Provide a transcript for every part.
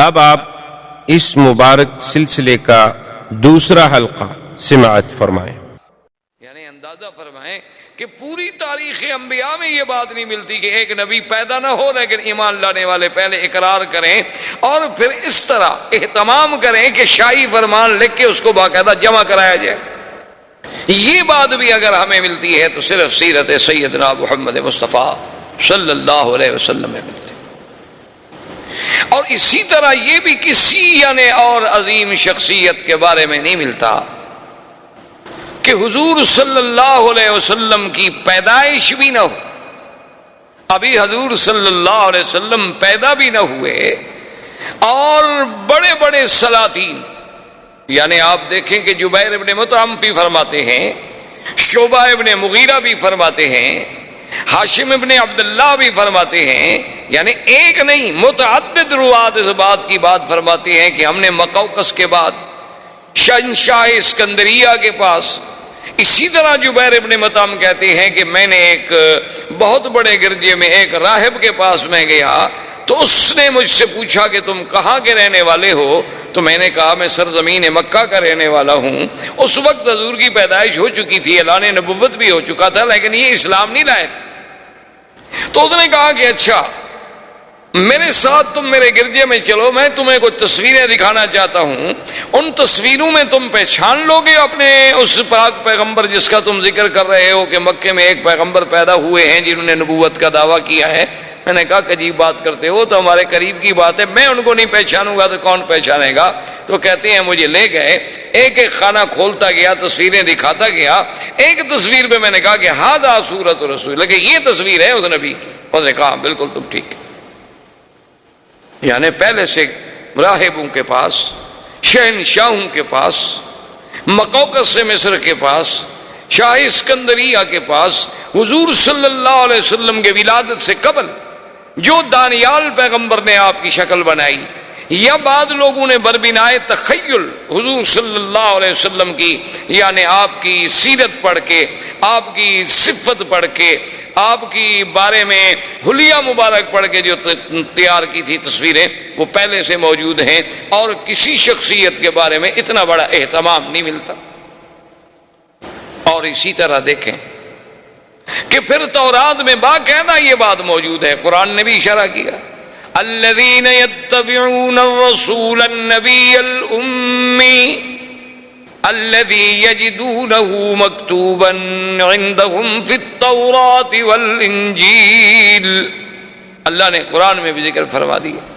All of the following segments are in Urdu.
اب آپ اس مبارک سلسلے کا دوسرا حلقہ سماعت فرمائیں۔ یعنی اندازہ فرمائیں کہ پوری تاریخ انبیاء میں یہ بات نہیں ملتی کہ ایک نبی پیدا نہ ہو لیکن ایمان لانے والے پہلے اقرار کریں اور پھر اس طرح اہتمام کریں کہ شاہی فرمان لکھ کے اس کو باقاعدہ جمع کرایا جائے۔ یہ بات بھی اگر ہمیں ملتی ہے تو صرف سیرت سیدنا محمد مصطفیٰ صلی اللہ علیہ وسلم میں ملتی، اور اسی طرح یہ بھی کسی یعنی اور عظیم شخصیت کے بارے میں نہیں ملتا کہ حضور صلی اللہ علیہ وسلم کی پیدائش بھی نہ ہو، ابھی حضور صلی اللہ علیہ وسلم پیدا بھی نہ ہوئے، اور بڑے بڑے سلاطین یعنی آپ دیکھیں کہ جبیر ابن مطعم بھی فرماتے ہیں، شعبہ ابن مغیرہ بھی فرماتے ہیں، ہاشم ابن عبداللہ بھی فرماتے ہیں، یعنی ایک نہیں متعدد روات اس بات کی بات فرماتے ہیں کہ ہم نے مقوقس کے بعد شہنشاہ اسکندریہ کے پاس، اسی طرح جبیر ابن مطعم کہتے ہیں کہ میں نے ایک بہت بڑے گرجے میں ایک راہب کے پاس میں گیا تو اس نے مجھ سے پوچھا کہ تم کہاں کے رہنے والے ہو، تو میں نے کہا میں سرزمین مکہ کا رہنے والا ہوں۔ اس وقت حضور کی پیدائش ہو چکی تھی، اعلان نبوت بھی ہو چکا تھا، لیکن یہ اسلام نہیں لائے تھے۔ تو اس نے کہا کہ اچھا میرے ساتھ تم میرے گرجے میں چلو، میں تمہیں کچھ تصویریں دکھانا چاہتا ہوں، ان تصویروں میں تم پہچان لو گے اپنے اس پاک پیغمبر جس کا تم ذکر کر رہے ہو کہ مکے میں ایک پیغمبر پیدا ہوئے ہیں جنہوں نے نبوت کا دعویٰ کیا ہے۔ میں نے کہا کہ عجیب بات کرتے ہو، تو ہمارے قریب کی بات ہے، میں ان کو نہیں پہچانوں گا تو کون پہچانے گا؟ تو کہتے ہیں مجھے لے گئے، ایک ایک خانہ کھولتا گیا، تصویریں دکھاتا گیا، ایک تصویر پہ میں نے کہا کہ ھذا صورت رسول، لیکن یہ تصویر ہے اس نبی کی۔ اس نے کہا بالکل تم ٹھیک ہے۔ یعنی پہلے سے راہبوں کے پاس، شہنشاہوں کے پاس، مقوقس سے مصر کے پاس، شاہ اسکندریہ کے پاس، حضور صلی اللہ علیہ وسلم کے ولادت سے قبل جو دانیال پیغمبر نے آپ کی شکل بنائی، یا بعض لوگوں نے بربنائے تخیل حضور صلی اللہ علیہ وسلم کی یعنی آپ کی سیرت پڑھ کے، آپ کی صفت پڑھ کے، آپ کی بارے میں حلیہ مبارک پڑھ کے جو تیار کی تھی تصویریں، وہ پہلے سے موجود ہیں، اور کسی شخصیت کے بارے میں اتنا بڑا اہتمام نہیں ملتا۔ اور اسی طرح دیکھیں کہ پھر تورات میں باقاعدہ یہ بات موجود ہے، قرآن نے بھی اشارہ کیا، الذین یتبعون الرسول النبی الأمی الذی یجدونہ مکتوبا عندہم فی التوراۃ والانجیل۔ اللہ نے قرآن میں بھی ذکر فرما دیا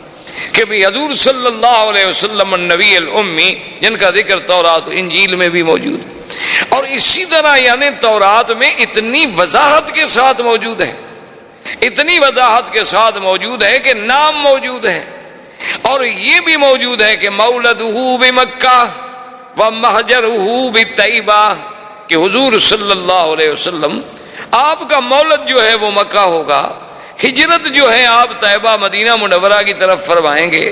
کہ بھی حضور صلی اللہ علیہ وسلم النبی الأمی، جن کا ذکر تورات و انجیل میں بھی موجود ہے، اور اسی طرح یعنی تورات میں اتنی وضاحت کے ساتھ موجود ہے، اتنی وضاحت کے ساتھ موجود ہے کہ نام موجود ہے، اور یہ بھی موجود ہے کہ مولدہ بمکہ ومہجرہ بطیبہ، کہ حضور صلی اللہ علیہ وسلم آپ کا مولد جو ہے وہ مکہ ہوگا، ہجرت جو ہے آپ طیبہ مدینہ منورہ کی طرف فرمائیں گے،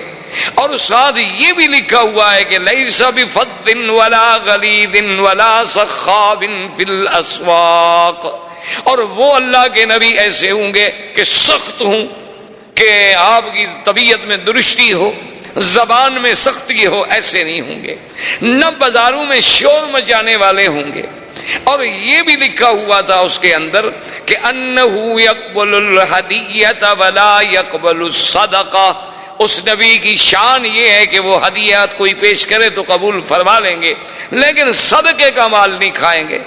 اور ساتھ یہ بھی لکھا ہوا ہے کہ لیس بفظ ولا غلیظ ولا سخاب فی الاسواق، اور وہ اللہ کے نبی ایسے ہوں گے کہ سخت ہوں، کہ آپ کی طبیعت میں درستی ہو، زبان میں سختی ہو، ایسے نہیں ہوں گے، نہ بازاروں میں شور مچانے والے ہوں گے۔ اور یہ بھی لکھا ہوا تھا اس کے اندر کہ انہ یقبل الہدیۃ ولا یقبل الصدقہ، اس نبی کی شان یہ ہے کہ وہ ہدیات کوئی پیش کرے تو قبول فرما لیں گے، لیکن صدقے کا مال نہیں کھائیں گے۔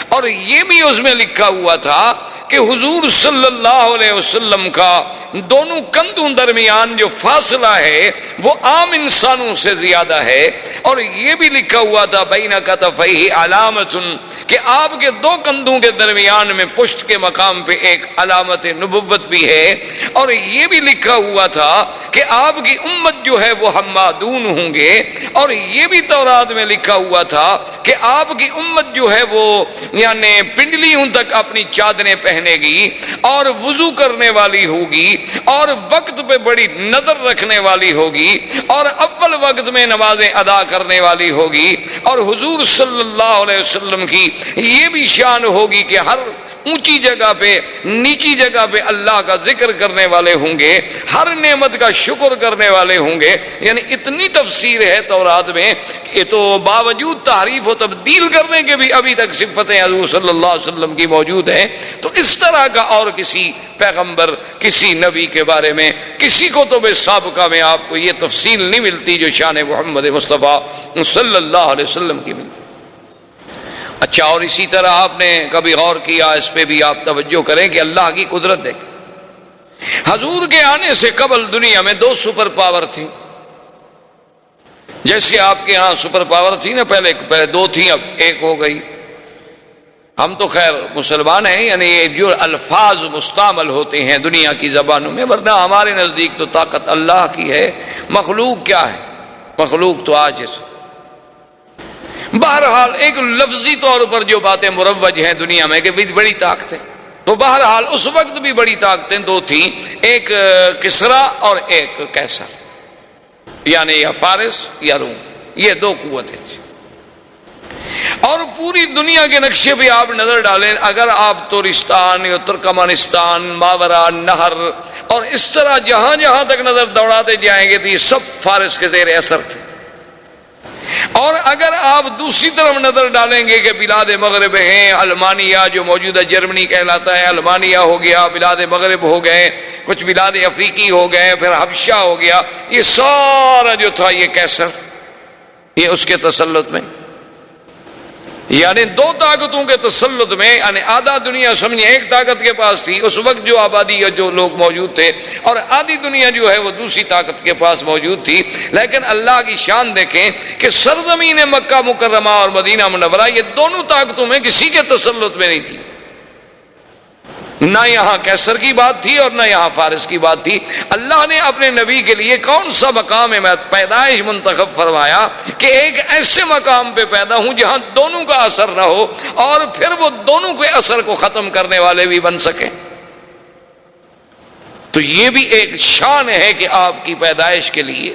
اور یہ بھی اس میں لکھا ہوا تھا کہ حضور صلی اللہ علیہ وسلم کا دونوں کندھوں درمیان جو فاصلہ ہے وہ عام انسانوں سے زیادہ ہے، اور یہ بھی لکھا ہوا تھا بین کتفیہ علامت، کہ آپ کے دو کندھوں کے درمیان میں پشت کے مقام پہ ایک علامت نبوت بھی ہے، اور یہ بھی لکھا ہوا تھا کہ آپ کی امت جو ہے وہ حمادون ہوں گے، اور یہ بھی تورات میں لکھا ہوا تھا کہ آپ کی امت جو ہے وہ یعنی پنڈلیوں تک اپنی چادریں پہنے گی، اور وضو کرنے والی ہوگی، اور وقت پہ بڑی نظر رکھنے والی ہوگی، اور اول وقت میں نمازیں ادا کرنے والی ہوگی، اور حضور صلی اللہ علیہ وسلم کی یہ بھی شان ہوگی کہ ہر اونچی جگہ پہ نیچی جگہ پہ اللہ کا ذکر کرنے والے ہوں گے، ہر نعمت کا شکر کرنے والے ہوں گے. یعنی اتنی تفسیر ہے تورات میں کہ تو باوجود تحریف و تبدیل کرنے کے بھی ابھی تک صفتیں حضور صلی اللہ علیہ وسلم کی موجود ہیں. تو اس طرح کا اور کسی پیغمبر، کسی نبی کے بارے میں، کسی کو تو بے سابقہ میں آپ کو یہ تفصیل نہیں ملتی جو شان محمد مصطفیٰ صلی اللہ علیہ وسلم کی ملتی. اچھا، اور اسی طرح آپ نے کبھی غور کیا، اس پہ بھی آپ توجہ کریں کہ اللہ کی قدرت دیکھیں. حضور کے آنے سے قبل دنیا میں 2 سپر پاور تھی. جیسے آپ کے ہاں سپر پاور تھی نا، پہلے 2 تھی، اب 1 ہو گئی. ہم تو خیر مسلمان ہیں، یعنی یہ جو الفاظ مستعمل ہوتے ہیں دنیا کی زبانوں میں، ورنہ ہمارے نزدیک تو طاقت اللہ کی ہے. مخلوق کیا ہے؟ مخلوق تو عاجز. بہرحال ایک لفظی طور پر جو باتیں مروج ہیں دنیا میں کہ بڑی طاقتیں، تو بہرحال اس وقت بھی بڑی طاقتیں 2 تھیں، ایک کسرا اور ایک کیسر، یعنی یا فارس یا روم. یہ 2 قوتیں تھیں. اور پوری دنیا کے نقشے پہ آپ نظر ڈالیں، اگر آپ تورستان یا ترکمانستان، ماورا نہر اور اس طرح جہاں جہاں تک نظر دوڑاتے جائیں گے تو یہ سب فارس کے زیر اثر تھے. اور اگر آپ دوسری طرف نظر ڈالیں گے کہ بلاد مغرب ہیں، المانیہ جو موجودہ جرمنی کہلاتا ہے، المانیہ ہو گیا، بلاد مغرب ہو گئے، کچھ بلاد افریقی ہو گئے، پھر حبشہ ہو گیا، یہ سارا جو تھا یہ کیسر، یہ اس کے تسلط میں. یعنی 2 طاقتوں کے تسلط میں، یعنی آدھا دنیا سمجھیں ایک طاقت کے پاس تھی اس وقت جو آبادی جو لوگ موجود تھے، اور آدھی دنیا جو ہے وہ دوسری طاقت کے پاس موجود تھی. لیکن اللہ کی شان دیکھیں کہ سرزمین مکہ مکرمہ اور مدینہ منورہ یہ دونوں طاقتوں میں کسی کے تسلط میں نہیں تھی. نہ یہاں کیسر کی بات تھی اور نہ یہاں فارس کی بات تھی. اللہ نے اپنے نبی کے لیے کون سا مقام پیدائش منتخب فرمایا کہ ایک ایسے مقام پہ پیدا ہوں جہاں دونوں کا اثر نہ ہو اور پھر وہ دونوں کے اثر کو ختم کرنے والے بھی بن سکیں. تو یہ بھی ایک شان ہے کہ آپ کی پیدائش کے لیے،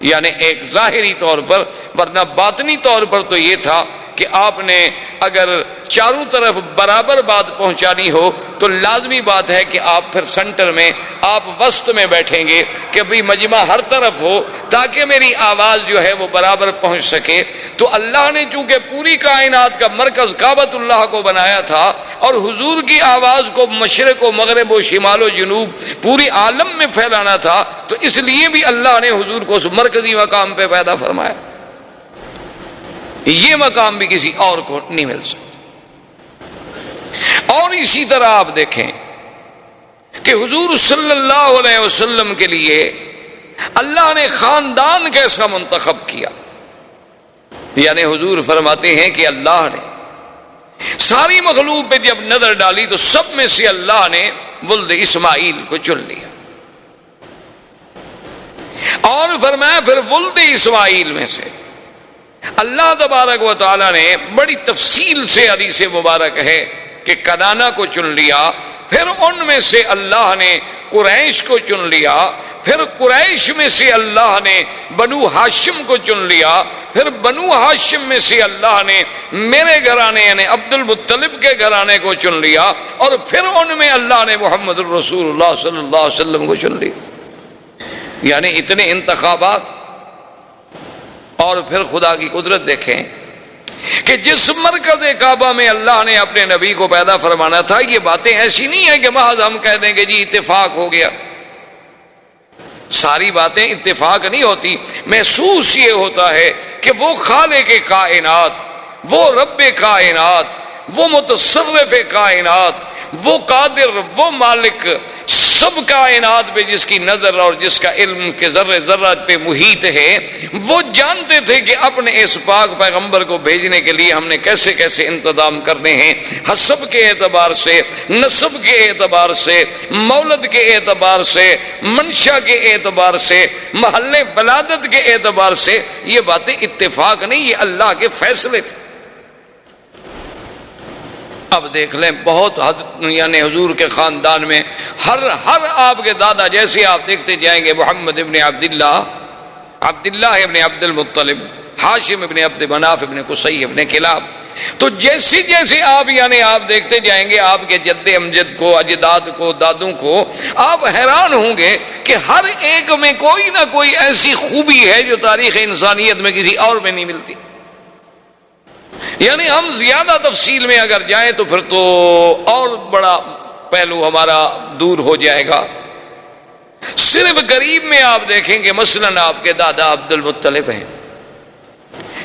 یعنی ایک ظاہری طور پر، ورنہ باطنی طور پر تو یہ تھا کہ آپ نے اگر چاروں طرف برابر بات پہنچانی ہو تو لازمی بات ہے کہ آپ پھر سنٹر میں، آپ وسط میں بیٹھیں گے کہ بھئی مجمع ہر طرف ہو تاکہ میری آواز جو ہے وہ برابر پہنچ سکے. تو اللہ نے چونکہ پوری کائنات کا مرکز کعبۃ اللہ کو بنایا تھا اور حضور کی آواز کو مشرق و مغرب و شمال و جنوب پوری عالم میں پھیلانا تھا، تو اس لیے بھی اللہ نے حضور کو اس مرکزی مقام پہ پیدا فرمایا. یہ مقام بھی کسی اور کو نہیں مل سکتا. اور اسی طرح آپ دیکھیں کہ حضور صلی اللہ علیہ وسلم کے لیے اللہ نے خاندان کیسا منتخب کیا. یعنی حضور فرماتے ہیں کہ اللہ نے ساری مخلوق پہ جب نظر ڈالی تو سب میں سے اللہ نے ولد اسماعیل کو چن لیا، اور فرمایا پھر ولد اسماعیل میں سے اللہ تبارک و تعالی نے بڑی تفصیل سے حدیث مبارک ہے کہ کنانہ کو چن لیا، پھر ان میں سے اللہ نے قریش کو چن لیا، پھر قریش میں سے اللہ نے بنو ہاشم کو چن لیا، پھر بنو ہاشم میں سے اللہ نے میرے گھرانے یعنی عبد المطلب کے گھرانے کو چن لیا، اور پھر ان میں اللہ نے محمد الرسول اللہ صلی اللہ علیہ وسلم کو چن لیا. یعنی اتنے انتخابات. اور پھر خدا کی قدرت دیکھیں کہ جس مرکز کعبہ میں اللہ نے اپنے نبی کو پیدا فرمانا تھا، یہ باتیں ایسی نہیں ہیں کہ محض ہم کہہ دیں کہ جی اتفاق ہو گیا. ساری باتیں اتفاق نہیں ہوتی. محسوس یہ ہوتا ہے کہ وہ خالق کائنات، وہ رب کائنات، وہ متصرف کائنات، وہ قادر، وہ مالک سب کائنات پہ جس کی نظر اور جس کا علم کے ذرے ذرات پہ محیط ہے، وہ جانتے تھے کہ اپنے اس پاک پیغمبر کو بھیجنے کے لیے ہم نے کیسے کیسے انتظام کرنے ہیں، حسب کے اعتبار سے، نسب کے اعتبار سے، مولد کے اعتبار سے، منشا کے اعتبار سے، محل ولادت کے اعتبار سے. یہ باتیں اتفاق نہیں، یہ اللہ کے فیصلے تھے. اب دیکھ لیں بہت حد، یعنی حضور کے خاندان میں ہر آپ کے دادا جیسے آپ دیکھتے جائیں گے، محمد ابن عبداللہ، عبداللہ ابن عبد المطلب، ہاشم ابن عبد مناف ابن قصی ابن کلاب، تو جیسے جیسے آپ یعنی آپ دیکھتے جائیں گے آپ کے جد امجد کو، اجداد کو، دادوں کو، آپ حیران ہوں گے کہ ہر ایک میں کوئی نہ کوئی ایسی خوبی ہے جو تاریخ انسانیت میں کسی اور میں نہیں ملتی۔ یعنی ہم زیادہ تفصیل میں اگر جائیں تو پھر تو اور بڑا پہلو ہمارا دور ہو جائے گا۔ صرف قریب میں آپ دیکھیں کہ مثلاً آپ کے دادا عبد المطلب ہیں،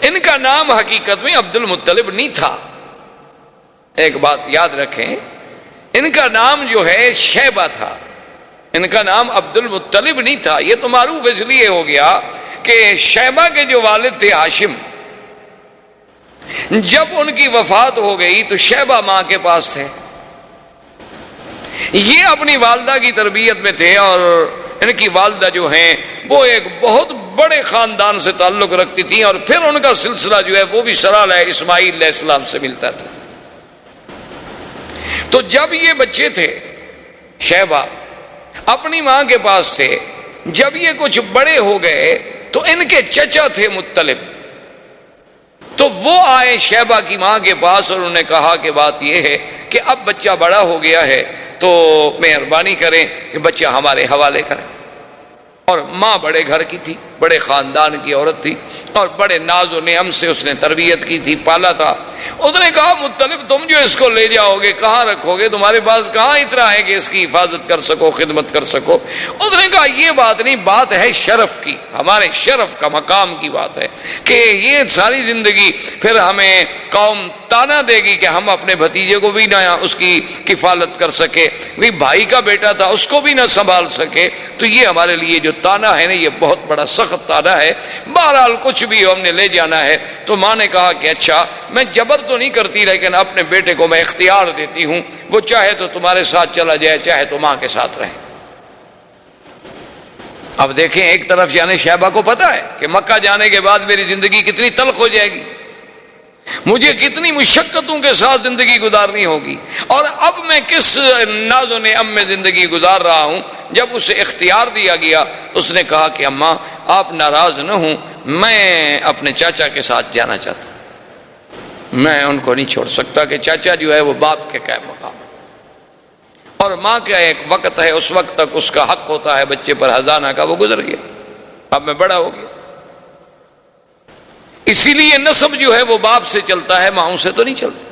ان کا نام حقیقت میں عبد المطلب نہیں تھا۔ ایک بات یاد رکھیں، ان کا نام جو ہے شیبہ تھا، ان کا نام عبد المطلب نہیں تھا۔ یہ تو معروف اس لیے ہو گیا کہ شیبہ کے جو والد تھے ہاشم، جب ان کی وفات ہو گئی تو شیبہ ماں کے پاس تھے، یہ اپنی والدہ کی تربیت میں تھے، اور ان کی والدہ جو ہیں وہ ایک بہت بڑے خاندان سے تعلق رکھتی تھیں، اور پھر ان کا سلسلہ جو ہے وہ بھی سلالہ اسماعیل علیہ السلام سے ملتا تھا۔ تو جب یہ بچے تھے شیبہ اپنی ماں کے پاس تھے، جب یہ کچھ بڑے ہو گئے تو ان کے چچا تھے مطلب، تو وہ آئے شیبہ کی ماں کے پاس اور انہوں نے کہا کہ بات یہ ہے کہ اب بچہ بڑا ہو گیا ہے تو مہربانی کریں کہ بچہ ہمارے حوالے کریں۔ اور ماں بڑے گھر کی تھی، بڑے خاندان کی عورت تھی، اور بڑے ناز و نعم سے اس نے تربیت کی تھی، پالا تھا۔ اس نے کہا مطلب تم جو اس کو لے جاؤ گے کہاں رکھو گے؟ تمہارے پاس کہاں اتنا ہے کہ اس کی حفاظت کر سکو، خدمت کر سکو؟ اس نے کہا یہ بات نہیں، بات ہے شرف کی، ہمارے شرف کا، مقام کی بات ہے کہ یہ ساری زندگی پھر ہمیں قوم تانا دے گی کہ ہم اپنے بھتیجے کو بھی نہ اس کی کفالت کر سکے، بھائی کا بیٹا تھا اس کو بھی نہ سنبھال سکے، تو یہ ہمارے لیے جو تانا ہے نا یہ بہت بڑا سخت تانا ہے۔ بہرحال کچھ بھی ہم نے لے جانا ہے۔ تو ماں نے کہا کہ اچھا میں جبر تو نہیں کرتی، لیکن اپنے بیٹے کو میں اختیار دیتی ہوں، وہ چاہے تو تمہارے ساتھ چلا جائے، چاہے تو ماں کے ساتھ رہے۔ اب دیکھیں ایک طرف یعنی شیبہ کو پتا ہے کہ مکہ جانے کے بعد میری زندگی کتنی تلخ ہو جائے گی، مجھے کتنی مشقتوں کے ساتھ زندگی گزارنی ہوگی، اور اب میں کس ناز و نعم میں زندگی گزار رہا ہوں۔ جب اسے اختیار دیا گیا اس نے کہا کہ اماں آپ ناراض نہ ہوں، میں اپنے چاچا کے ساتھ جانا چاہتا ہوں، میں ان کو نہیں چھوڑ سکتا کہ چاچا جو ہے وہ باپ کے قائم مقام ہے، اور ماں کا ایک وقت ہے، اس وقت تک اس کا حق ہوتا ہے بچے پر حضانہ کا، وہ گزر گیا، اب میں بڑا ہو گیا۔ اسی لیے نسب جو ہے وہ باپ سے چلتا ہے، ماؤں سے تو نہیں چلتا۔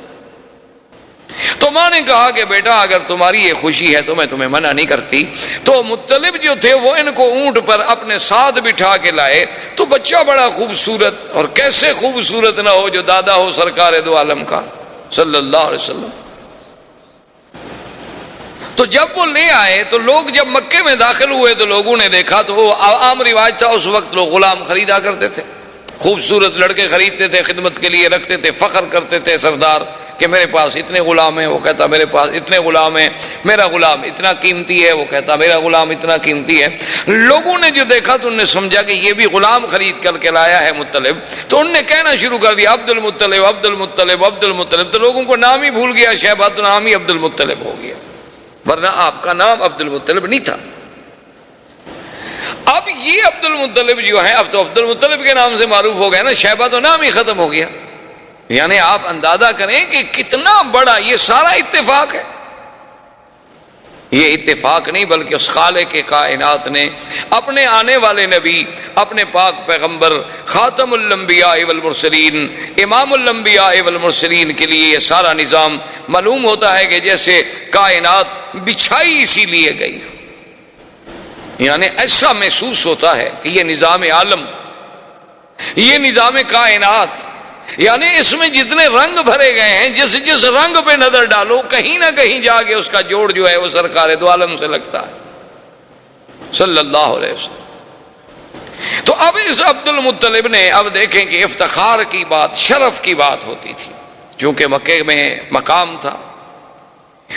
تو ماں نے کہا کہ بیٹا اگر تمہاری یہ خوشی ہے تو میں تمہیں منع نہیں کرتی۔ تو مطلب جو تھے وہ ان کو اونٹ پر اپنے ساتھ بٹھا کے لائے، تو بچہ بڑا خوبصورت، اور کیسے خوبصورت نہ ہو جو دادا ہو سرکار دو عالم کا صلی اللہ علیہ وسلم۔ تو جب وہ لے آئے تو لوگ جب مکے میں داخل ہوئے تو لوگوں نے دیکھا، تو وہ عام رواج تھا اس وقت، لوگ غلام خریدا کرتے تھے، خوبصورت لڑکے خریدتے تھے، خدمت کے لیے رکھتے تھے، فخر کرتے تھے سردار کہ میرے پاس اتنے غلام ہیں، وہ کہتا میرے پاس اتنے غلام ہیں، میرا غلام اتنا قیمتی ہے، وہ کہتا میرا غلام اتنا قیمتی ہے۔ لوگوں نے جو دیکھا تو انہوں نے سمجھا کہ یہ بھی غلام خرید کر کے لایا ہے مطلب، تو انہوں نے کہنا شروع کر دیا عبد المطلب عبد المطلب عبد المطلب، تو لوگوں کو نام ہی بھول گیا، شیبہ تو نام ہی عبد المطلب ہو گیا، ورنہ آپ کا نام عبد المطلب نہیں تھا۔ اب یہ عبد المطلب جو ہے اب تو عبد المطلب کے نام سے معروف ہو گیا نا، شیبہ تو نام ہی ختم ہو گیا۔ یعنی آپ اندازہ کریں کہ کتنا بڑا یہ سارا اتفاق ہے۔ یہ اتفاق نہیں بلکہ اس خالق کائنات نے اپنے آنے والے نبی، اپنے پاک پیغمبر خاتم الانبیاء والمرسلین، امام الانبیاء والمرسلین کے لیے یہ سارا نظام معلوم ہوتا ہے کہ جیسے کائنات بچھائی اسی لیے گئی، یعنی ایسا محسوس ہوتا ہے کہ یہ نظام عالم، یہ نظام کائنات، یعنی اس میں جتنے رنگ بھرے گئے ہیں، جس رنگ پہ نظر ڈالو کہیں نہ کہیں جا کے اس کا جوڑ جو ہے وہ سرکار دو عالم سے لگتا ہے صلی اللہ علیہ وسلم۔ تو اب اس عبد المطلب نے، اب دیکھیں کہ افتخار کی بات، شرف کی بات ہوتی تھی، چونکہ مکے میں مقام تھا،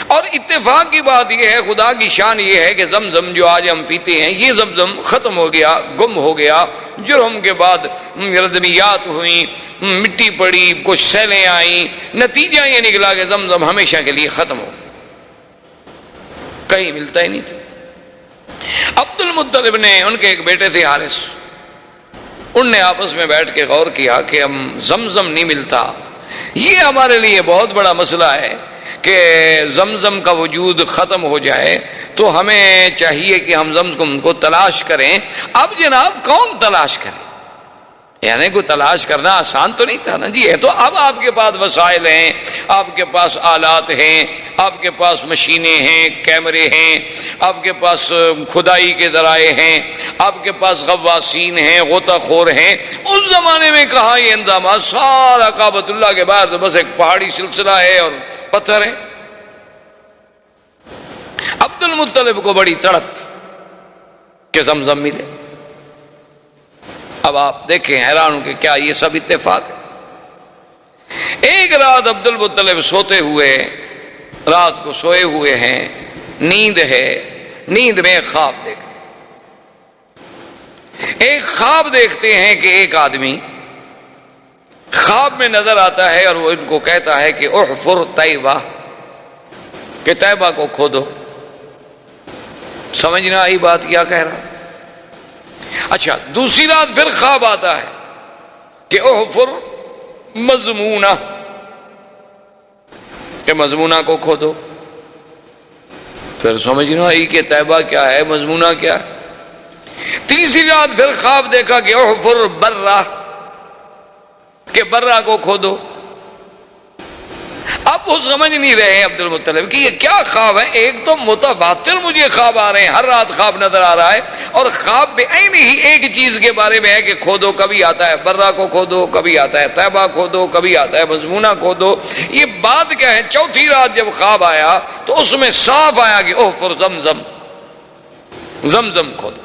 اور اتفاق کی بات یہ ہے، خدا کی شان یہ ہے کہ زمزم جو آج ہم پیتے ہیں یہ زمزم ختم ہو گیا، گم ہو گیا، جرم کے بعد ردنیات ہوئیں، مٹی پڑی، کچھ سیلیں آئیں، نتیجہ یہ نکلا کہ زمزم ہمیشہ کے لیے ختم ہو، کہیں ملتا ہی نہیں تھا۔ عبد المطلب نے، ان کے ایک بیٹے تھے حارث، ان نے آپس میں بیٹھ کے غور کیا کہ ہم زمزم نہیں ملتا، یہ ہمارے لیے بہت بڑا مسئلہ ہے کہ زمزم کا وجود ختم ہو جائے تو ہمیں چاہیے کہ ہم زمزم کو تلاش کریں. اب جناب کون تلاش کرے؟ یعنی کوئی تلاش کرنا آسان تو نہیں تھا نا جی. ہے تو اب آپ کے پاس وسائل ہیں، آپ کے پاس آلات ہیں، آپ کے پاس مشینیں ہیں، کیمرے ہیں، آپ کے پاس کھدائی کے ذرائع ہیں، آپ کے پاس غواصین ہیں، غوطہ خور ہیں. اس زمانے میں کہاں یہ انتظامات؟ سارا کعبۃ اللہ کے باہر تو بس ایک پہاڑی سلسلہ ہے اور پتھر ہیں. عبد المطلب کو بڑی تڑپ تھی کہ زمزم ملے. اب آپ دیکھیں حیران ہوں کہ کیا یہ سب اتفاق ہے؟ ایک رات عبد المطلب سوتے ہوئے، رات کو سوئے ہوئے ہیں، نیند ہے، نیند میں ایک خواب دیکھتے ایک خواب دیکھتے ہیں کہ ایک آدمی خواب میں نظر آتا ہے اور وہ ان کو کہتا ہے کہ احفر طیبہ، کہ طیبہ کو کھودو. سمجھ نہ آئی بات کیا کہہ رہا؟ اچھا، دوسری رات پھر خواب آتا ہے کہ احفر مضمونہ، کہ مضمونہ کو کھودو. پھر سمجھ نہ آئی کہ طیبہ کیا ہے، مضمونہ کیا ہے. تیسری رات پھر خواب دیکھا کہ احفر برہ، کہ برہ کو کھودو. اب وہ سمجھ نہیں رہے عبد المطلب کہ یہ کیا خواب ہے. ایک تو متواتر مجھے خواب آ رہے ہیں، ہر رات خواب نظر آ رہا ہے، اور خواب بے عین ہی ایک چیز کے بارے میں ہے کہ کھودو. کبھی آتا ہے برہ کو کھودو، کبھی آتا ہے طیبہ کھودو، کبھی آتا ہے مضمونہ کھودو. یہ بات کیا ہے؟ چوتھی رات جب خواب آیا تو اس میں صاف آیا کہ احفر زمزم، زمزم کھودو.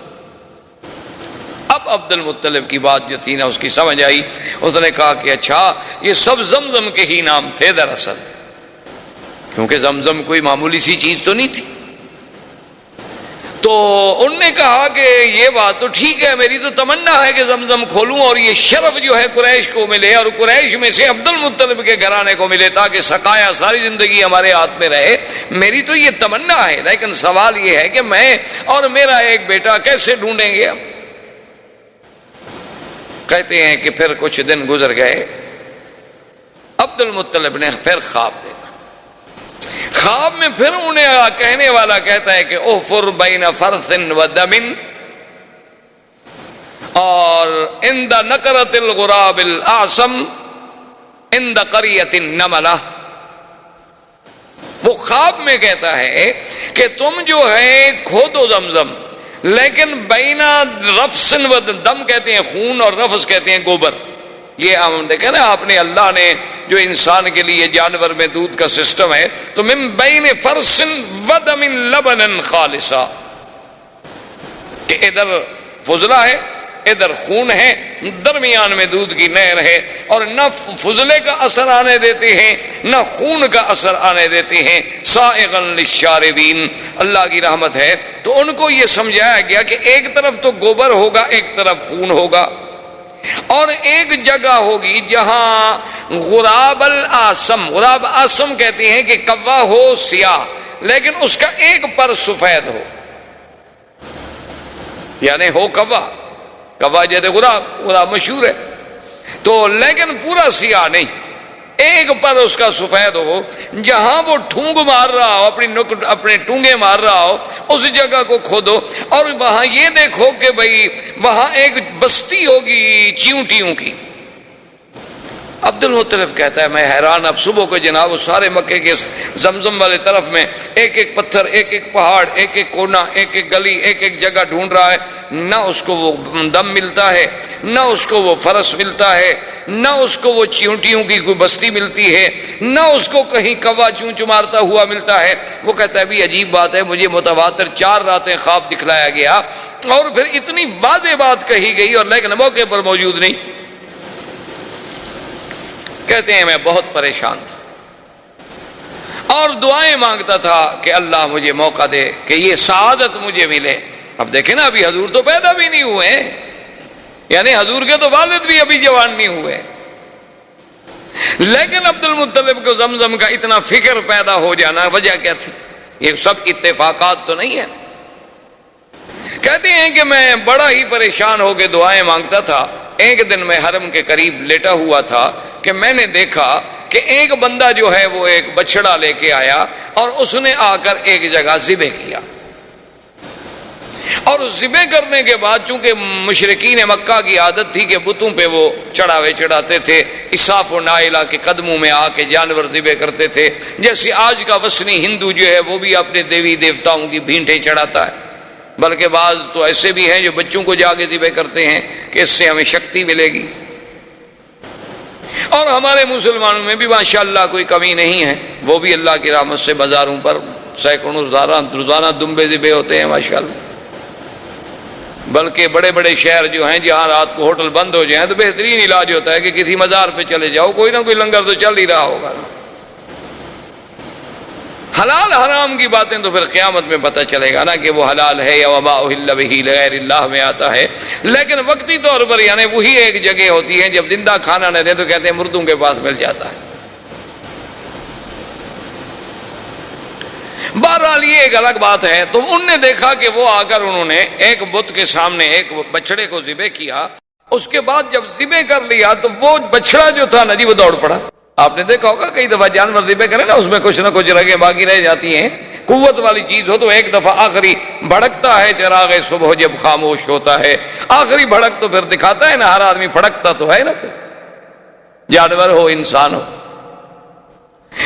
اب عبد المطلب کی بات جو تھی نا اس کی سمجھ آئی. اس نے کہا کہ اچھا یہ سب زمزم کے ہی نام تھے دراصل، کیونکہ زمزم کوئی معمولی سی چیز تو نہیں تھی. تو ان نے کہا کہ یہ بات تو ٹھیک ہے، میری تو تمنا ہے کہ زمزم کھولوں اور یہ شرف جو ہے قریش کو ملے اور قریش میں سے عبد المطلب کے گھرانے کو ملے تاکہ سقایا ساری زندگی ہمارے ہاتھ میں رہے. میری تو یہ تمنا ہے، لیکن سوال یہ ہے کہ میں اور میرا ایک بیٹا کیسے ڈھونڈیں گے؟ کہتے ہیں کہ پھر کچھ دن گزر گئے. عبد المطلب نے پھر خواب دیکھا. خواب میں پھر انہیں کہنے والا کہتا ہے کہ احفر بین فرث و دم اور عند نکرۃ الغراب الاعصم عند قریۃ النملہ. وہ خواب میں کہتا ہے کہ تم جو ہے کھودو زمزم، لیکن بینا رفسن و دم کہتے ہیں خون اور رفس کہتے ہیں گوبر. یہ ہم دیکھیں نا آپ نے، اللہ نے جو انسان کے لیے جانور میں دودھ کا سسٹم ہے، تو من بین فرسن و دم لبنا خالصا، کہ ادھر فضلہ ہے، ادھر خون ہے، درمیان میں دودھ کی نہر ہے، اور نہ فضلے کا اثر آنے دیتے ہیں نہ خون کا اثر آنے دیتے ہیں. سائغا للشاربین، اللہ کی رحمت ہے. تو ان کو یہ سمجھایا گیا کہ ایک طرف تو گوبر ہوگا، ایک طرف خون ہوگا، اور ایک جگہ ہوگی جہاں غراب العاصم، غراب آسم کہتے ہیں کہ کوا ہو سیاہ لیکن اس کا ایک پر سفید ہو، یعنی ہو کوا جیسے غراب مشہور ہے، تو لیکن پورا سیاہ نہیں، ایک پر اس کا سفید ہو. جہاں وہ ٹھونگ مار رہا ہو، اپنے ٹونگے مار رہا ہو، اس جگہ کو کھودو اور وہاں یہ دیکھو کہ بھئی وہاں ایک بستی ہوگی چیونٹیوں کی. عبد المطلب کہتا ہے میں حیران. اب صبح کو جناب اس سارے مکے کے زمزم والے طرف میں ایک ایک پتھر، ایک ایک پہاڑ، ایک ایک کونا، ایک ایک گلی، ایک ایک جگہ ڈھونڈ رہا ہے. نہ اس کو وہ دم ملتا ہے، نہ اس کو وہ فرس ملتا ہے، نہ اس کو وہ چیونٹیوں کی کوئی بستی ملتی ہے، نہ اس کو کہیں کوا چونچ مارتا ہوا ملتا ہے. وہ کہتا ہے بھی عجیب بات ہے، مجھے متواتر 4 راتیں خواب دکھلایا گیا اور پھر اتنی واضح بات کہی گئی اور لیکن موقع پر موجود نہیں. کہتے ہیں میں بہت پریشان تھا اور دعائیں مانگتا تھا کہ اللہ مجھے موقع دے کہ یہ سعادت مجھے ملے. اب دیکھیں نا، ابھی حضور تو پیدا بھی نہیں ہوئے، یعنی حضور کے تو والد بھی ابھی جوان نہیں ہوئے، لیکن عبد المطلب کو زمزم کا اتنا فکر پیدا ہو جانا وجہ کیا تھی؟ یہ سب اتفاقات تو نہیں ہے. کہتے ہیں کہ میں بڑا ہی پریشان ہو کے دعائیں مانگتا تھا. ایک دن میں حرم کے قریب لیٹا ہوا تھا کہ میں نے دیکھا کہ ایک بندہ جو ہے وہ ایک بچڑا لے کے آیا اور اس نے آ کر ایک جگہ ذبح کیا، اور ذبح کرنے کے بعد چونکہ مشرکین مکہ کی عادت تھی کہ بتوں پہ وہ چڑھاوے چڑھاتے تھے، اساف و نائلہ کے قدموں میں آ کے جانور ذبح کرتے تھے، جیسے آج کا وثنی ہندو جو ہے وہ بھی اپنے دیوی دیوتاؤں کی بھینٹیں چڑھاتا ہے، بلکہ بعض تو ایسے بھی ہیں جو بچوں کو جا کے ذبح کرتے ہیں کہ اس سے ہمیں شکتی ملے گی۔ اور ہمارے مسلمانوں میں بھی ماشاءاللہ کوئی کمی نہیں ہے، وہ بھی اللہ کی رحمت سے بازاروں پر سینکڑوں روزانہ دمبے ذبح ہوتے ہیں ماشاءاللہ، بلکہ بڑے بڑے شہر جو ہیں جہاں رات کو ہوٹل بند ہو جائیں تو بہترین علاج ہوتا ہے کہ کسی مزار پہ چلے جاؤ، کوئی نہ کوئی لنگر تو چل ہی رہا ہوگا۔ حلال حرام کی باتیں تو پھر قیامت میں پتہ چلے گا نا کہ وہ حلال ہے یا وما اہل بہ لغیر اللہ میں آتا ہے، لیکن وقتی طور پر یعنی وہی ایک جگہ ہوتی ہے، جب زندہ کھانا نہ دے تو کہتے ہیں مردوں کے پاس مل جاتا ہے۔ بہرحال یہ ایک الگ بات ہے۔ تو ان نے دیکھا کہ وہ آ کر انہوں نے ایک بت کے سامنے ایک بچڑے کو ذبح کیا، اس کے بعد جب ذبح کر لیا تو وہ بچڑا جو تھا نا جی وہ دوڑ پڑا۔ آپ نے دیکھا ہوگا کئی دفعہ جانور ذبح کرے نا، اس میں کچھ نہ کچھ رگیں باقی رہ جاتی ہیں، قوت والی چیز ہو تو ایک دفعہ آخری بھڑکتا ہے چراغ صبح جب خاموش ہوتا ہے، آخری بھڑک تو پھر دکھاتا ہے نا، ہر آدمی بھڑکتا تو ہے نا، پھر جانور ہو انسان ہو۔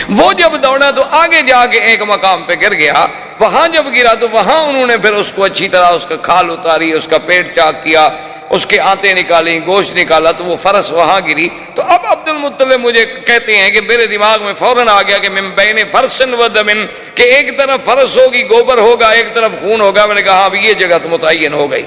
وہ جب دوڑا تو آگے جا کے ایک مقام پہ گر گیا، وہاں جب گرا تو وہاں انہوں نے پھر اس کو اچھی طرح اس کا کھال اتاری، اس کا پیٹ چاک کیا، اس کے آنتیں نکالی، گوشت نکالا، تو وہ فرس وہاں گری۔ تو اب عبد المطلب مجھے کہتے ہیں کہ میرے دماغ میں فوراً آ گیا کہ من بین فرس و دم، کہ ایک طرف فرس ہوگی گوبر ہوگا، ایک طرف خون ہوگا۔ میں نے کہا اب یہ جگہ تو متعین ہو گئی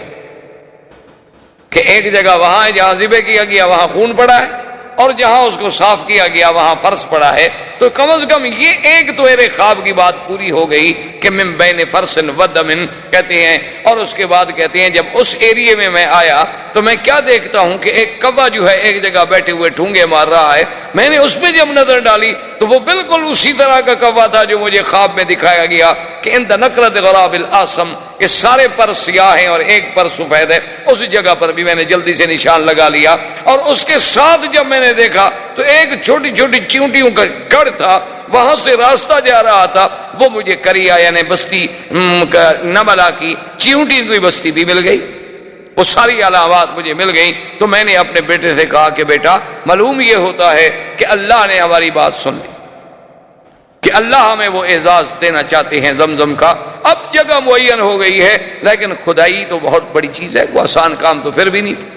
کہ ایک جگہ وہاں ہے جہاں ذبح کیا گیا وہاں خون پڑا ہے، اور جہاں اس کو صاف کیا گیا وہاں فرض پڑا ہے۔ تو کم از کم یہ ایک تو میرے خواب کی بات پوری ہو گئی کہ من بین فرس و دم کہتے ہیں۔ اور اس کے بعد کہتے ہیں جب اس ایریے میں میں آیا تو میں کیا دیکھتا ہوں کہ ایک کوا جو ہے ایک جگہ بیٹھے ہوئے ٹھونگے مار رہا ہے۔ میں نے اس پہ جب نظر ڈالی تو وہ بالکل اسی طرح کا کوا تھا جو مجھے خواب میں دکھایا گیا کہ اند نقرۃ غراب الاسم، کہ سارے پر سیاہ ہیں اور ایک پر سفید ہے۔ اس جگہ پر بھی میں نے جلدی سے نشان لگا لیا، اور اس کے ساتھ جب میں نے دیکھا تو ایک چھوٹی چھوٹی چیونٹیوں کا گڑھ تھا، وہاں سے راستہ جا رہا تھا۔ وہ مجھے کریا یعنی بستی نملا کی چیونٹی کی بستی بھی مل گئی، وہ ساری علامات مجھے مل گئیں۔ تو میں نے اپنے بیٹے سے کہا کہ بیٹا معلوم یہ ہوتا ہے کہ اللہ نے ہماری بات سن لی، کہ اللہ ہمیں وہ اعزاز دینا چاہتے ہیں زمزم کا۔ اب جگہ معین ہو گئی ہے، لیکن خدائی تو بہت بڑی چیز ہے، وہ آسان کام تو پھر بھی نہیں تھا۔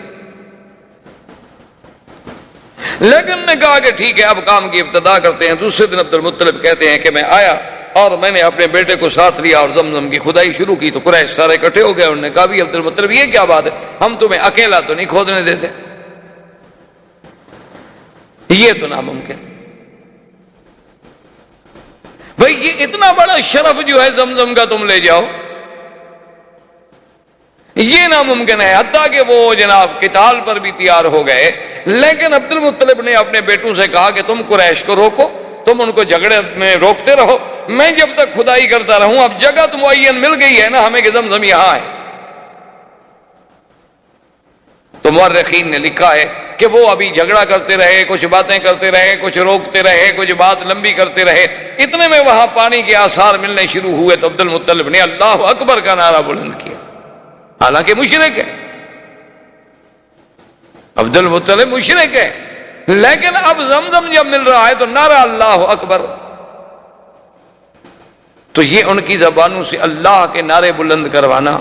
لیکن نے کہا کہ ٹھیک ہے اب کام کی ابتدا کرتے ہیں۔ دوسرے دن عبد المطلب کہتے ہیں کہ میں آیا اور میں نے اپنے بیٹے کو ساتھ لیا اور زمزم کی کھدائی شروع کی۔ تو قریش سارے اکٹھے ہو گئے، انہوں نے کہا بھی عبد المطلب یہ کیا بات ہے، ہم تمہیں اکیلا تو نہیں کھودنے دیتے، یہ تو ناممکن۔ بھئی یہ اتنا بڑا شرف جو ہے زمزم کا تم لے جاؤ، یہ ناممکن ہے۔ حتیٰ کہ وہ جناب قتال پر بھی تیار ہو گئے، لیکن عبد المطلب نے اپنے بیٹوں سے کہا کہ تم قریش کو روکو، تم ان کو جھگڑے میں روکتے رہو، میں جب تک کھدائی کرتا رہوں۔ اب جگہ تو معین مل گئی ہے نا ہمیں کہ زمزم یہاں ہے۔ تو مورخین نے لکھا ہے کہ وہ ابھی جھگڑا کرتے رہے، کچھ باتیں کرتے رہے، کچھ روکتے رہے، کچھ بات لمبی کرتے رہے۔ اتنے میں وہاں پانی کے آثار ملنے شروع ہوئے تو عبد المطلب نے اللہ اکبر کا نعرہ بلند کیا، حالانکہ مشرک ہے، عبد المطلب مشرک ہے، لیکن اب زمزم جب مل رہا ہے تو نعرہ اللہ اکبر۔ تو یہ ان کی زبانوں سے اللہ کے نعرے بلند کروانا،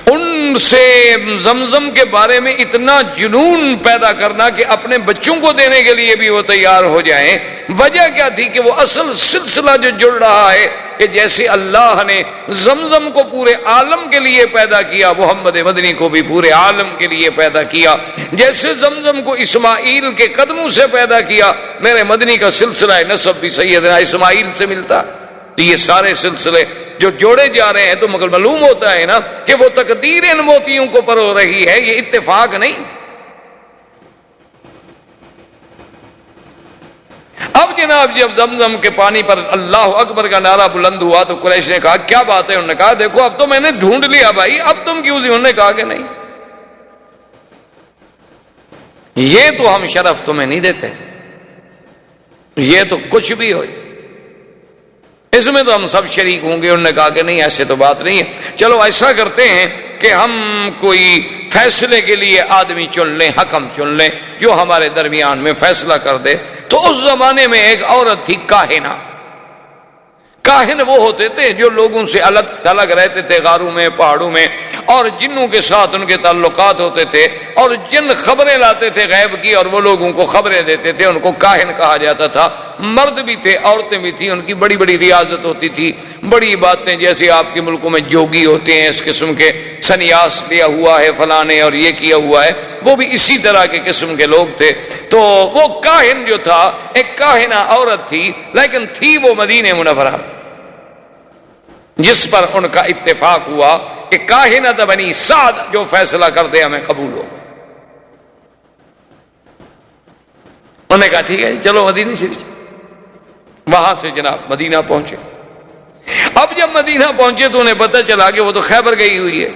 ان سے زمزم کے بارے میں اتنا جنون پیدا کرنا کہ اپنے بچوں کو دینے کے لیے بھی وہ تیار ہو جائیں۔ وجہ کیا تھی کہ وہ اصل سلسلہ جو جڑ رہا ہے کہ جیسے اللہ نے زمزم کو پورے عالم کے لیے پیدا کیا، محمد مدنی کو بھی پورے عالم کے لیے پیدا کیا، جیسے زمزم کو اسماعیل کے قدموں سے پیدا کیا، میرے مدنی کا سلسلہ نسب بھی سیدنا اسماعیل سے ملتا۔ تو یہ سارے سلسلے جو جوڑے جا رہے ہیں تو مگر معلوم ہوتا ہے نا کہ وہ تقدیر ان موتیوں کو پرو رہی ہے، یہ اتفاق نہیں۔ اب جناب جب زمزم کے پانی پر اللہ اکبر کا نعرہ بلند ہوا تو قریش نے کہا کیا بات ہے؟ انہوں نے کہا دیکھو اب تو میں نے ڈھونڈ لیا بھائی، اب تم کیوں؟ انہوں نے کہا کہ نہیں، یہ تو ہم شرف تمہیں نہیں دیتے، یہ تو کچھ بھی ہو، اس میں تو ہم سب شریک ہوں گے۔ انہوں نے کہا کہ نہیں، ایسے تو بات نہیں ہے، چلو ایسا کرتے ہیں کہ ہم کوئی فیصلے کے لیے آدمی چن لیں، حکم چن لیں جو ہمارے درمیان میں فیصلہ کر دے۔ تو اس زمانے میں ایک عورت تھی کاہنہ۔ کاہن وہ ہوتے تھے جو لوگوں سے الگ تھلگ رہتے تھے، غاروں میں، پہاڑوں میں، اور جنوں کے ساتھ ان کے تعلقات ہوتے تھے، اور جن خبریں لاتے تھے غیب کی اور وہ لوگوں کو خبریں دیتے تھے، ان کو کاہن کہا جاتا تھا۔ مرد بھی تھے، عورتیں بھی تھیں، ان کی بڑی بڑی ریاضت ہوتی تھی، بڑی باتیں، جیسے آپ کے ملکوں میں جوگی ہوتے ہیں اس قسم کے، سنیاس لیا ہوا ہے فلاں نے اور یہ کیا ہوا ہے، وہ بھی اسی طرح کے قسم کے لوگ تھے۔ تو وہ کاہن جو تھا، ایک کاہنہ عورت تھی، لیکن تھی وہ مدینہ منورہ، جس پر ان کا اتفاق ہوا کہ کاہنۃ بنی سعد جو فیصلہ کر دے ہمیں قبول ہو۔ انہوں نے کہا ٹھیک ہے چلو مدینہ شریف۔ وہاں سے جناب مدینہ پہنچے۔ اب جب مدینہ پہنچے تو انہیں پتہ چلا کہ وہ تو خیبر گئی ہوئی ہے۔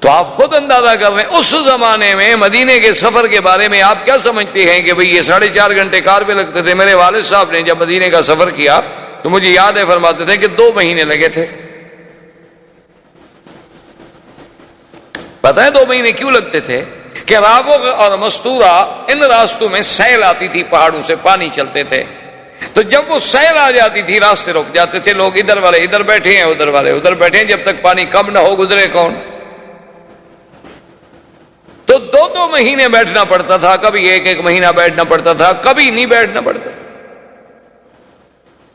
تو آپ خود اندازہ کر رہے ہیں اس زمانے میں مدینے کے سفر کے بارے میں آپ کیا سمجھتے ہیں کہ بھئی یہ 4.5 گھنٹے کار پہ لگتے تھے۔ میرے والد صاحب نے جب مدینے کا سفر کیا تو مجھے یاد ہے، فرماتے تھے کہ 2 مہینے لگے تھے۔ پتہ ہے 2 مہینے کیوں لگتے تھے؟ کہ راوغ اور مستورہ ان راستوں میں سیل آتی تھی، پہاڑوں سے پانی چلتے تھے، تو جب وہ سیل آ جاتی تھی راستے رک جاتے تھے، لوگ ادھر والے ادھر بیٹھے ہیں، ادھر والے ادھر بیٹھے ہیں، جب تک پانی کم نہ ہو گزرے کون؟ تو 2 مہینے بیٹھنا پڑتا تھا، کبھی 1 مہینہ بیٹھنا پڑتا تھا، کبھی نہیں بیٹھنا پڑتا۔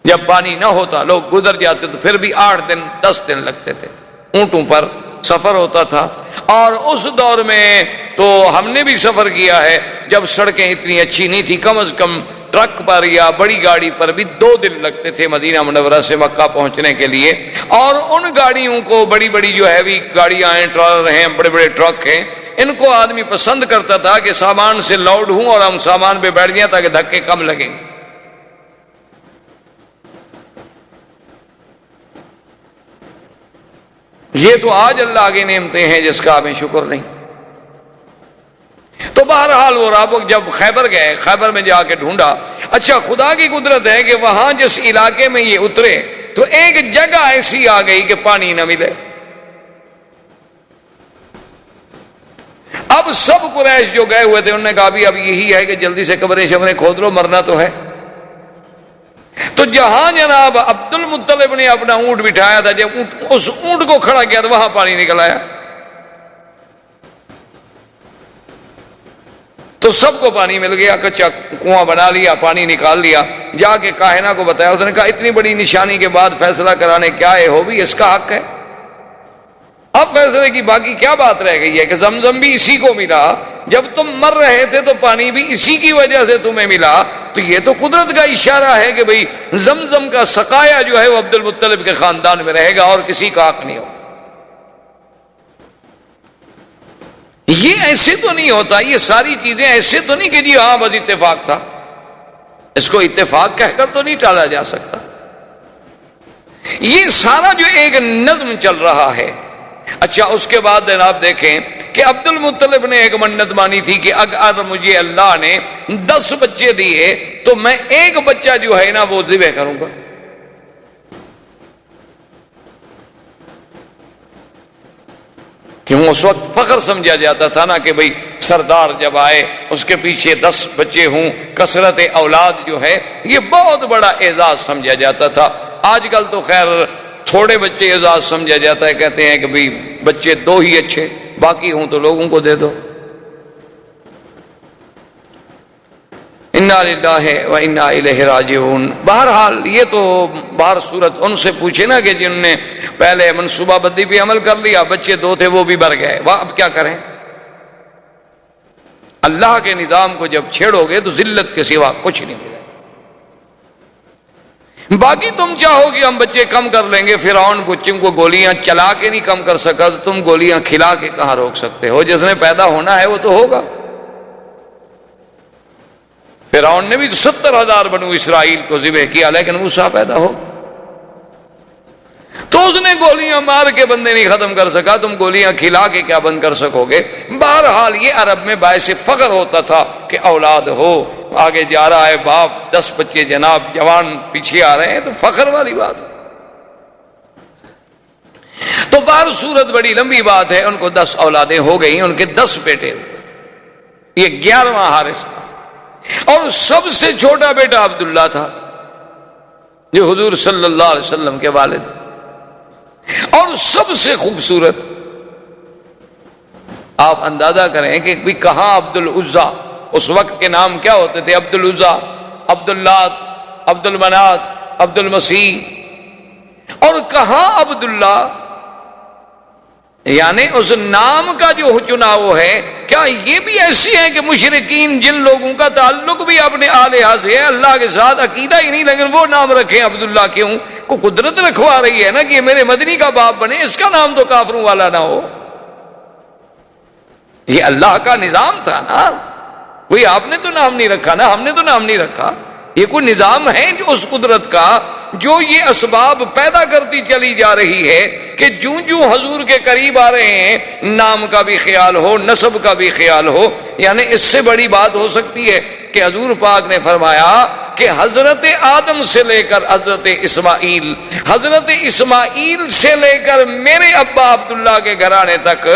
جب پانی نہ ہوتا لوگ گزر جاتے تو پھر بھی 8 دن 10 دن لگتے تھے، اونٹوں پر سفر ہوتا تھا۔ اور اس دور میں تو ہم نے بھی سفر کیا ہے جب سڑکیں اتنی اچھی نہیں تھی، کم از کم ٹرک پر یا بڑی گاڑی پر بھی 2 دن لگتے تھے مدینہ منورہ سے مکہ پہنچنے کے لیے۔ اور ان گاڑیوں کو، بڑی بڑی جو ہیوی گاڑیاں ہیں، ٹرالر ہیں، بڑے بڑے ٹرک ہیں، ان کو آدمی پسند کرتا تھا کہ سامان سے لوڈ ہوں اور ہم سامان پہ بیٹھ جائیں تاکہ دھکے کم لگیں۔ یہ تو آج اللہ کی نعمتیں ہیں جس کا ہمیں شکر نہیں۔ تو بہرحال وہ رابق جب خیبر گئے، خیبر میں جا کے ڈھونڈا۔ اچھا خدا کی قدرت ہے کہ وہاں جس علاقے میں یہ اترے تو ایک جگہ ایسی آ گئی کہ پانی نہ ملے۔ اب سب قریش جو گئے ہوئے تھے انہوں نے کہا اب یہی ہے کہ جلدی سے قبریں شبریں کھود لو، مرنا تو ہے۔ تو جہاں جناب عبد المطلب نے اپنا اونٹ بٹھایا تھا، جب اس اونٹ کو کھڑا کیا تو وہاں پانی نکل آیا۔ تو سب کو پانی مل گیا، کچا کنواں بنا لیا، پانی نکال لیا۔ جا کے کاہنہ کو بتایا، اس نے کہا اتنی بڑی نشانی کے بعد فیصلہ کرانے کیا ہے، ہو بھی اس کا حق ہے۔ اب فیصلے کی باقی کیا بات رہ گئی ہے کہ زمزم بھی اسی کو ملا، جب تم مر رہے تھے تو پانی بھی اسی کی وجہ سے تمہیں ملا، تو یہ تو قدرت کا اشارہ ہے کہ بھئی زمزم کا سقایا جو ہے وہ عبد المطلب کے خاندان میں رہے گا اور کسی کا حق نہیں ہو۔ یہ ایسے تو نہیں ہوتا، یہ ساری چیزیں ایسے تو نہیں کہ جی ہاں بس اتفاق تھا، اس کو اتفاق کہہ کر تو نہیں ٹالا جا سکتا۔ یہ سارا جو ایک نظم چل رہا ہے۔ اچھا اس کے بعد آپ دیکھیں کہ عبد المطلب نے ایک منت مانی تھی کہ اگر مجھے اللہ نے 10 بچے دیے تو میں ایک بچہ جو ہے نا وہ ذبح کروں گا۔ کیوں اس وقت فخر سمجھا جاتا تھا نا کہ بھئی سردار جب آئے اس کے پیچھے 10 بچے ہوں، کثرت اولاد جو ہے یہ بہت بڑا اعزاز سمجھا جاتا تھا۔ آج کل تو خیر تھوڑے بچے اعزاز سمجھا جاتا ہے، کہتے ہیں کہ بھئی بچے 2 ہی اچھے، باقی ہوں تو لوگوں کو دے دو۔ انا للہ و انا الیہ راجعون۔ بہرحال یہ تو بہر صورت ان سے پوچھے نا کہ جن نے پہلے منصوبہ بندی پہ عمل کر لیا، بچے 2 تھے وہ بھی مر گئے، وہ اب کیا کریں؟ اللہ کے نظام کو جب چھیڑو گے تو ذلت کے سوا کچھ نہیں ملے۔ باقی تم چاہو کہ ہم بچے کم کر لیں گے، فرعون بچوں کو گولیاں چلا کے نہیں کم کر سکا تو تم گولیاں کھلا کے کہاں روک سکتے ہو؟ جس نے پیدا ہونا ہے وہ تو ہوگا۔ فرعون نے بھی 70,000 بنو اسرائیل کو ذبح کیا لیکن موسیٰ پیدا ہو۔ تو اس نے گولیاں مار کے بندے نہیں ختم کر سکا، تم گولیاں کھلا کے کیا بند کر سکو گے؟ بہرحال یہ عرب میں باعث فخر ہوتا تھا کہ اولاد ہو، آگے جا رہا ہے باپ، 10 بچے جناب جوان پیچھے آ رہے ہیں، تو فخر والی بات ہے۔ تو بہر صورت بڑی لمبی بات ہے، ان کو 10 اولادیں ہو گئیں، ان کے 10 بیٹے ہوئے، یہ 11واں حارث تھا، اور سب سے چھوٹا بیٹا عبداللہ تھا جو حضور صلی اللہ علیہ وسلم کے والد، اور سب سے خوبصورت۔ آپ اندازہ کریں کہ بھی کہاں عبد العزا، اس وقت کے نام کیا ہوتے تھے؟ عبد العزا، عبد اللات، عبد المنات، عبد المسیح، اور کہاں عبداللہ؟ یعنی اس نام کا جو چناؤ ہے، کیا یہ بھی ایسے ہیں کہ مشرکین جن لوگوں کا تعلق بھی اپنے الہہ سے ہے، اللہ کے ساتھ عقیدہ ہی نہیں، لیکن وہ نام رکھیں عبداللہ؟ کیوں؟ کو قدرت رکھوا رہی ہے نا کہ یہ میرے مدنی کا باپ بنے، اس کا نام تو کافروں والا نہ ہو۔ یہ اللہ کا نظام تھا نا، کوئی آپ نے تو نام نہیں رکھا نا، ہم نے تو نام نہیں رکھا، یہ کوئی نظام ہے جو اس قدرت کا، جو یہ اسباب پیدا کرتی چلی جا رہی ہے کہ جوں جوں حضور کے قریب آ رہے ہیں نام کا بھی خیال ہو، نسب کا بھی خیال ہو۔ یعنی اس سے بڑی بات ہو سکتی ہے کہ حضور پاک نے فرمایا کہ حضرت آدم سے لے کر حضرت اسماعیل، حضرت اسماعیل سے لے کر میرے ابا عبداللہ کے گھرانے تک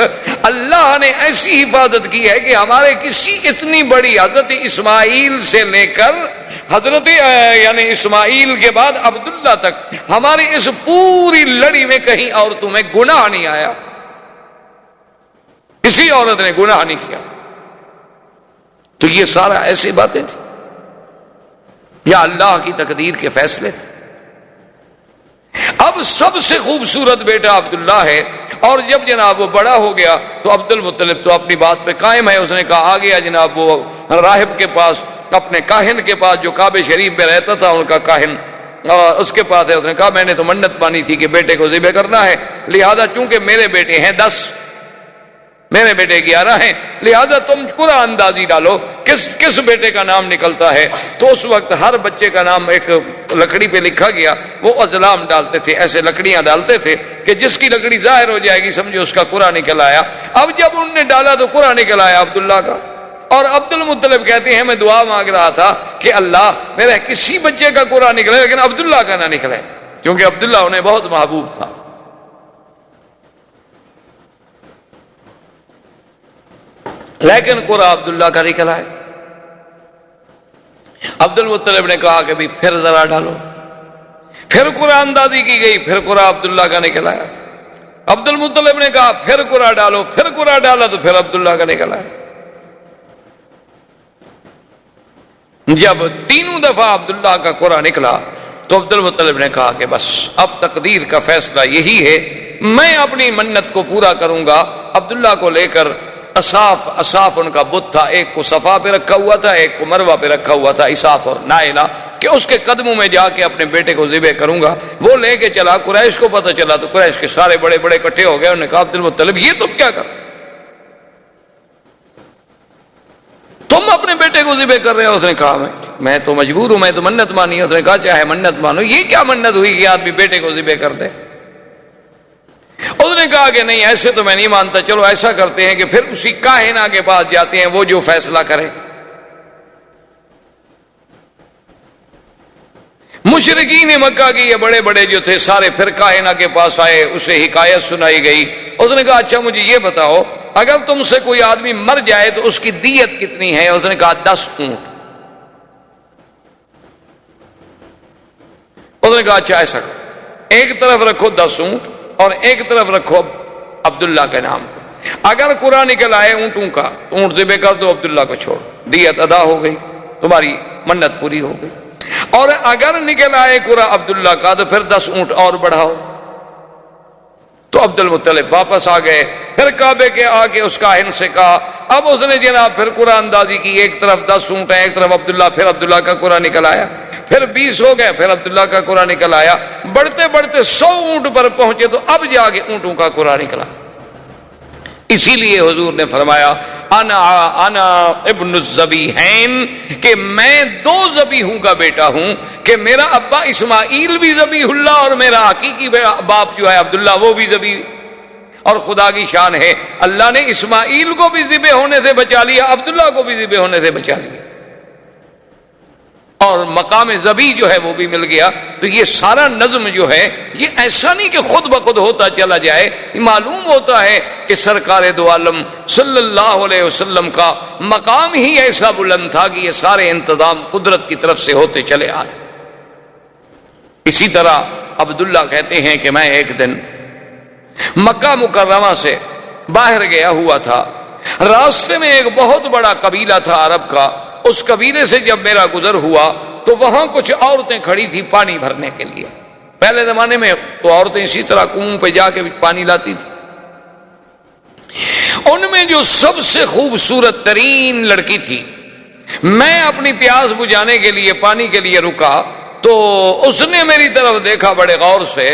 اللہ نے ایسی حفاظت کی ہے کہ ہمارے کسی اتنی بڑی حضرت اسماعیل سے لے کر حضرت یعنی اسماعیل کے بعد عبداللہ تک ہماری اس پوری لڑی میں کہیں عورتوں میں گناہ نہیں آیا، کسی عورت نے گناہ نہیں کیا۔ تو یہ سارا ایسی باتیں تھیں یا اللہ کی تقدیر کے فیصلے تھے۔ اب سب سے خوبصورت بیٹا عبداللہ ہے، اور جب جناب وہ بڑا ہو گیا تو عبد المطلب تو اپنی بات پہ قائم ہے، اس نے کہا آ گیا جناب وہ راہب کے پاس، اپنے کاہن کے پاس جو کعبہ شریف میں رہتا تھا، ان کا کاہن اس کے پاس ہے۔ اس نے کہا میں نے تو منت مانی تھی کہ بیٹے کو ذبح کرنا ہے، لہذا چونکہ میرے بیٹے ہیں 10، میرے بیٹے 11 ہیں، لہذا تم قرآن اندازی ڈالو کس بیٹے کا نام نکلتا ہے۔ تو اس وقت ہر بچے کا نام ایک لکڑی پہ لکھا گیا، وہ ازلام ڈالتے تھے، ایسے لکڑیاں ڈالتے تھے کہ جس کی لکڑی ظاہر ہو جائے گی سمجھو اس کا قرآن نکل آیا۔ اب جب انہوں نے ڈالا تو قرآن نکل آیا عبداللہ کا، اور عبد المطلب کہتے ہیں میں دعا مانگ رہا تھا کہ اللہ میرا کسی بچے کا قرآن نکلے لیکن عبداللہ کا نہ نکلے، کیونکہ عبداللہ انہیں بہت محبوب تھا۔ لیکن قرآن عبداللہ کا نکلا ہے۔ عبد المطلب نے کہا کہ بھی پھر ذرا ڈالو، پھر قرآن اندازی کی گئی، پھر قرآن عبداللہ کا نکلا ہے۔ عبد المطلب نے کہا پھر قرآن ڈالو، پھر قرآن ڈالا تو پھر عبداللہ کا نکلا ہے۔ جب تینوں دفعہ عبداللہ کا قرآن نکلا تو عبد المطلب نے کہا کہ بس اب تقدیر کا فیصلہ یہی ہے، میں اپنی منت کو پورا کروں گا۔ عبداللہ کو لے کر اصاف ان کا بت تھا، ایک کو صفا پہ رکھا ہوا تھا، ایک کو مروہ پہ رکھا ہوا تھا، اصاف اور نائلہ، کہ اس کے قدموں میں جا کے اپنے بیٹے کو ذبح کروں گا۔ وہ لے کے چلا، قریش کو پتہ چلا تو قریش کے سارے بڑے بڑے اکٹھے ہو گئے۔ انہوں نے کہا عبد المطلب یہ تم کیا کر رہے، تم اپنے بیٹے کو ذبح کر رہے ہو؟ اس نے کہا میں تو مجبور ہوں، میں تو منت مانی۔ اس نے کہا چاہے منت مانو، یہ کیا منت ہوئی کہ آدمی بیٹے کو ذبح کر دے؟ اس نے کہا کہ نہیں ایسے تو میں نہیں مانتا، چلو ایسا کرتے ہیں کہ پھر اسی کاہنہ کے پاس جاتے ہیں، وہ جو فیصلہ کرے۔ مشرکین مکہ کے یہ بڑے بڑے جو تھے سارے پھر کاہنہ کے پاس آئے، اسے حکایت سنائی گئی۔ اس نے کہا اچھا مجھے یہ بتاؤ اگر تم سے کوئی آدمی مر جائے تو اس کی دیت کتنی ہے؟ اس نے کہا 10 اونٹ۔ اس نے کہا اچھا ایسا کرو، ایک طرف رکھو 10 اونٹ اور ایک طرف رکھو عبداللہ کے نام کو، اگر قرآن نکل آئے اونٹوں کا تو اونٹ ذبح کر دو، عبداللہ کو چھوڑ، دیت ادا ہو گئی، تمہاری منت پوری ہو گئی۔ اور اگر نکل آئے قرآن عبداللہ کا تو پھر 10 اونٹ اور بڑھاؤ۔ تو عبد المطلب واپس آ گئے، پھر کعبے کے آ کے اس کاہن سے کہا، اب اس نے جناب پھر قرآن اندازی کی، ایک طرف 10 اونٹ ہیں، ایک طرف عبداللہ، پھر عبداللہ کا قرآن نکل آیا، پھر 20 ہو گئے، پھر عبداللہ کا قرآن نکل آیا، بڑھتے بڑھتے 100 اونٹ پر پہنچے تو اب جا کے اونٹوں کا قرآن نکلا۔ اسی لیے حضور نے فرمایا انا ابن الذبیحین، کہ میں دو ذبیحوں کا بیٹا ہوں، کہ میرا ابا اسماعیل بھی ذبیح اللہ اور میرا حقیقی باپ جو ہے عبداللہ وہ بھی ذبیح۔ اور خدا کی شان ہے، اللہ نے اسماعیل کو بھی ذبح ہونے سے بچا لیا، عبداللہ کو بھی ذبح ہونے سے بچا لیا، اور مقام ذبیح جو ہے وہ بھی مل گیا۔ تو یہ سارا نظم جو ہے یہ ایسا نہیں کہ خود بخود ہوتا چلا جائے، یہ معلوم ہوتا ہے کہ سرکار دو عالم صلی اللہ علیہ وسلم کا مقام ہی ایسا بلند تھا کہ یہ سارے انتظام قدرت کی طرف سے ہوتے چلے آ رہے۔ اسی طرح عبداللہ کہتے ہیں کہ میں ایک دن مکہ مکرمہ سے باہر گیا ہوا تھا، راستے میں ایک بہت بڑا قبیلہ تھا عرب کا، اس قبیلے سے جب میرا گزر ہوا تو وہاں کچھ عورتیں کھڑی تھی پانی بھرنے کے لیے۔ پہلے زمانے میں تو عورتیں اسی طرح کنویں پہ جا کے پانی لاتی تھی۔ ان میں جو سب سے خوبصورت ترین لڑکی تھی، میں اپنی پیاس بجھانے کے لیے پانی کے لیے رکا تو اس نے میری طرف دیکھا بڑے غور سے،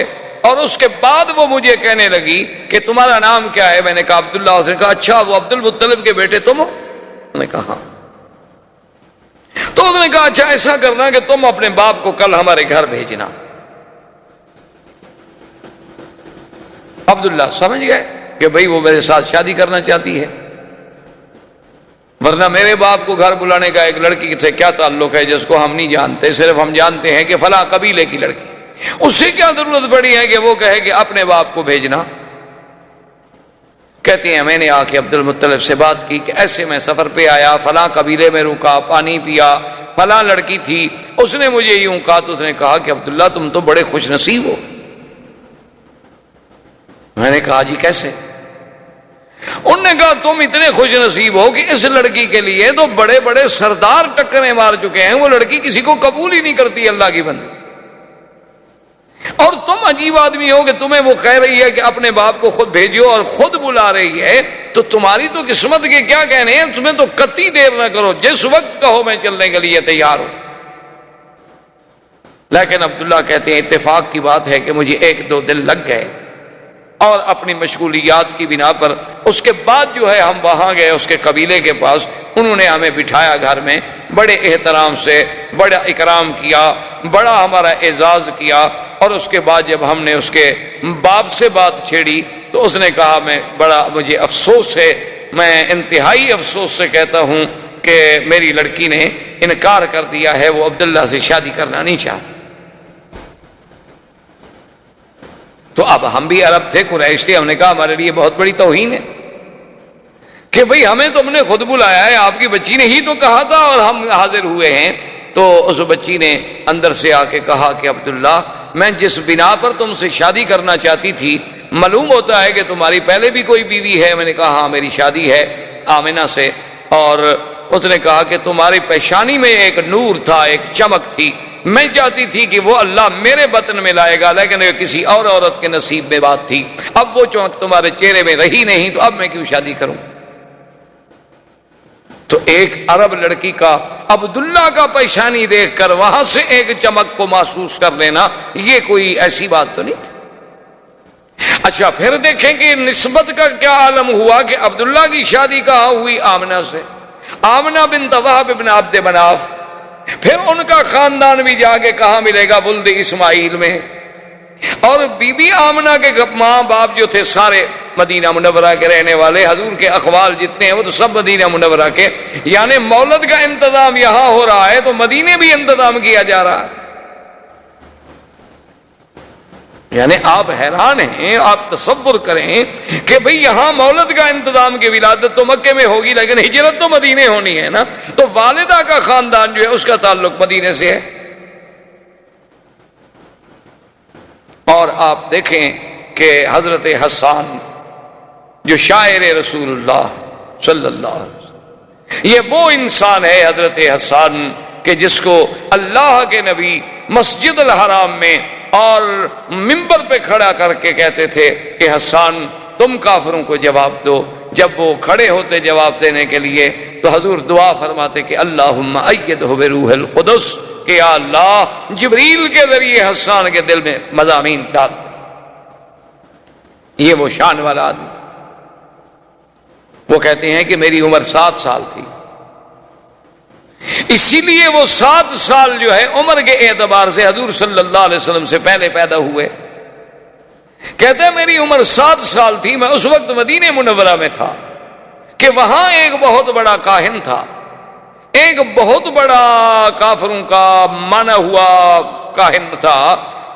اور اس کے بعد وہ مجھے کہنے لگی کہ تمہارا نام کیا ہے؟ میں نے کہا عبداللہ۔ اس نے کہا اچھا وہ عبد المطلب کے بیٹے تم ہو؟ میں نے کہا ہاں۔ تو اس نے کہا اچھا ایسا کرنا کہ تم اپنے باپ کو کل ہمارے گھر بھیجنا۔ عبداللہ سمجھ گئے کہ بھئی وہ میرے ساتھ شادی کرنا چاہتی ہے، ورنہ میرے باپ کو گھر بلانے کا ایک لڑکی سے کیا تعلق ہے جس کو ہم نہیں جانتے، صرف ہم جانتے ہیں کہ فلاں قبیلے کی لڑکی، اس سے کیا ضرورت پڑی ہے کہ وہ کہے کہ اپنے باپ کو بھیجنا۔ کہتے ہیں میں نے آ کے عبد المطلب سے بات کی کہ ایسے میں سفر پہ آیا، فلاں قبیلے میں رکا، پانی پیا، فلاں لڑکی تھی، اس نے مجھے یوں کہا۔ تو اس نے کہا کہ عبداللہ تم تو بڑے خوش نصیب ہو۔ میں نے کہا جی کیسے؟ انہوں نے کہا تم اتنے خوش نصیب ہو کہ اس لڑکی کے لیے تو بڑے بڑے سردار ٹکریں مار چکے ہیں، وہ لڑکی کسی کو قبول ہی نہیں کرتی اللہ کی بندی، اور تم عجیب آدمی ہو کہ تمہیں وہ کہہ رہی ہے کہ اپنے باپ کو خود بھیجو اور خود بلا رہی ہے، تو تمہاری تو قسمت کے کیا کہنے ہیں، تمہیں تو قطعی دیر نہ کرو، جس وقت کہو میں چلنے کے لیے تیار ہوں۔ لیکن عبداللہ کہتے ہیں اتفاق کی بات ہے کہ مجھے ایک دو دن لگ گئے، اور اپنی مشغولیات کی بنا پر اس کے بعد جو ہے ہم وہاں گئے اس کے قبیلے کے پاس، انہوں نے ہمیں بٹھایا گھر میں، بڑے احترام سے بڑا اکرام کیا، بڑا ہمارا اعزاز کیا، اور اس کے بعد جب ہم نے اس کے باپ سے بات چھیڑی تو اس نے کہا مجھے افسوس ہے، میں انتہائی افسوس سے کہتا ہوں کہ میری لڑکی نے انکار کر دیا ہے، وہ عبداللہ سے شادی کرنا نہیں چاہتی۔ تو اب ہم بھی عرب تھے، قریش تھے، ہم نے کہا ہمارے لیے بہت بڑی توہین ہے کہ بھئی ہمیں تم نے خود بلایا ہے، آپ کی بچی نے ہی تو کہا تھا اور ہم حاضر ہوئے ہیں۔ تو اس بچی نے اندر سے آ کے کہا کہ عبداللہ میں جس بنا پر تم سے شادی کرنا چاہتی تھی، معلوم ہوتا ہے کہ تمہاری پہلے بھی کوئی بیوی ہے۔ میں نے کہا ہاں میری شادی ہے آمنہ سے، اور اس نے کہا کہ تمہاری پیشانی میں ایک نور تھا، ایک چمک تھی، میں چاہتی تھی کہ وہ اللہ میرے بطن میں لائے گا، لیکن یہ کسی اور عورت کے نصیب میں بات تھی، اب وہ چمک تمہارے چہرے میں رہی نہیں، تو اب میں کیوں شادی کروں؟ تو ایک عرب لڑکی کا عبداللہ کا پیشانی دیکھ کر وہاں سے ایک چمک کو محسوس کر لینا، یہ کوئی ایسی بات تو نہیں تھی۔ اچھا پھر دیکھیں کہ نسبت کا کیا عالم ہوا کہ عبداللہ کی شادی کہاں ہوئی؟ آمنہ سے، آمنہ بنت وہب بن عبد مناف۔ پھر ان کا خاندان بھی جا کے کہاں ملے گا؟ ولد اسماعیل میں۔ اور بی بی آمنہ کے ماں باپ جو تھے سارے مدینہ منورہ کے رہنے والے، حضور کے اقوال جتنے ہیں وہ تو سب مدینہ منورہ کے، یعنی مولد کا انتظام یہاں ہو رہا ہے تو مدینے بھی انتظام کیا جا رہا ہے۔ یعنی آپ حیران ہیں، آپ تصور کریں کہ بھئی یہاں مولد کا انتظام کی ولادت تو مکے میں ہوگی، لیکن ہجرت تو مدینے ہونی ہے نا، تو والدہ کا خاندان جو ہے اس کا تعلق مدینے سے ہے۔ اور آپ دیکھیں کہ حضرت حسان جو شاعر رسول اللہ صلی اللہ علیہ وسلم، یہ وہ انسان ہے حضرت حسان کہ جس کو اللہ کے نبی مسجد الحرام میں اور منبر پہ کھڑا کر کے کہتے تھے کہ حسان تم کافروں کو جواب دو۔ جب وہ کھڑے ہوتے جواب دینے کے لیے تو حضور دعا فرماتے کہ اللہم ایدہ بروح القدس، کہ یا اللہ جبریل کے ذریعے حسان کے دل میں مضامین ڈال۔ یہ وہ شان والا آدمی۔ وہ کہتے ہیں کہ میری عمر 7 سال تھی، اسی لیے وہ 7 سال جو ہے عمر کے اعتبار سے حضور صلی اللہ علیہ وسلم سے پہلے پیدا ہوئے۔ کہتے ہیں میری عمر 7 سال تھی، میں اس وقت مدینہ منورہ میں تھا کہ وہاں ایک بہت بڑا کاہن تھا، ایک بہت بڑا کافروں کا مانا ہوا کاہن تھا،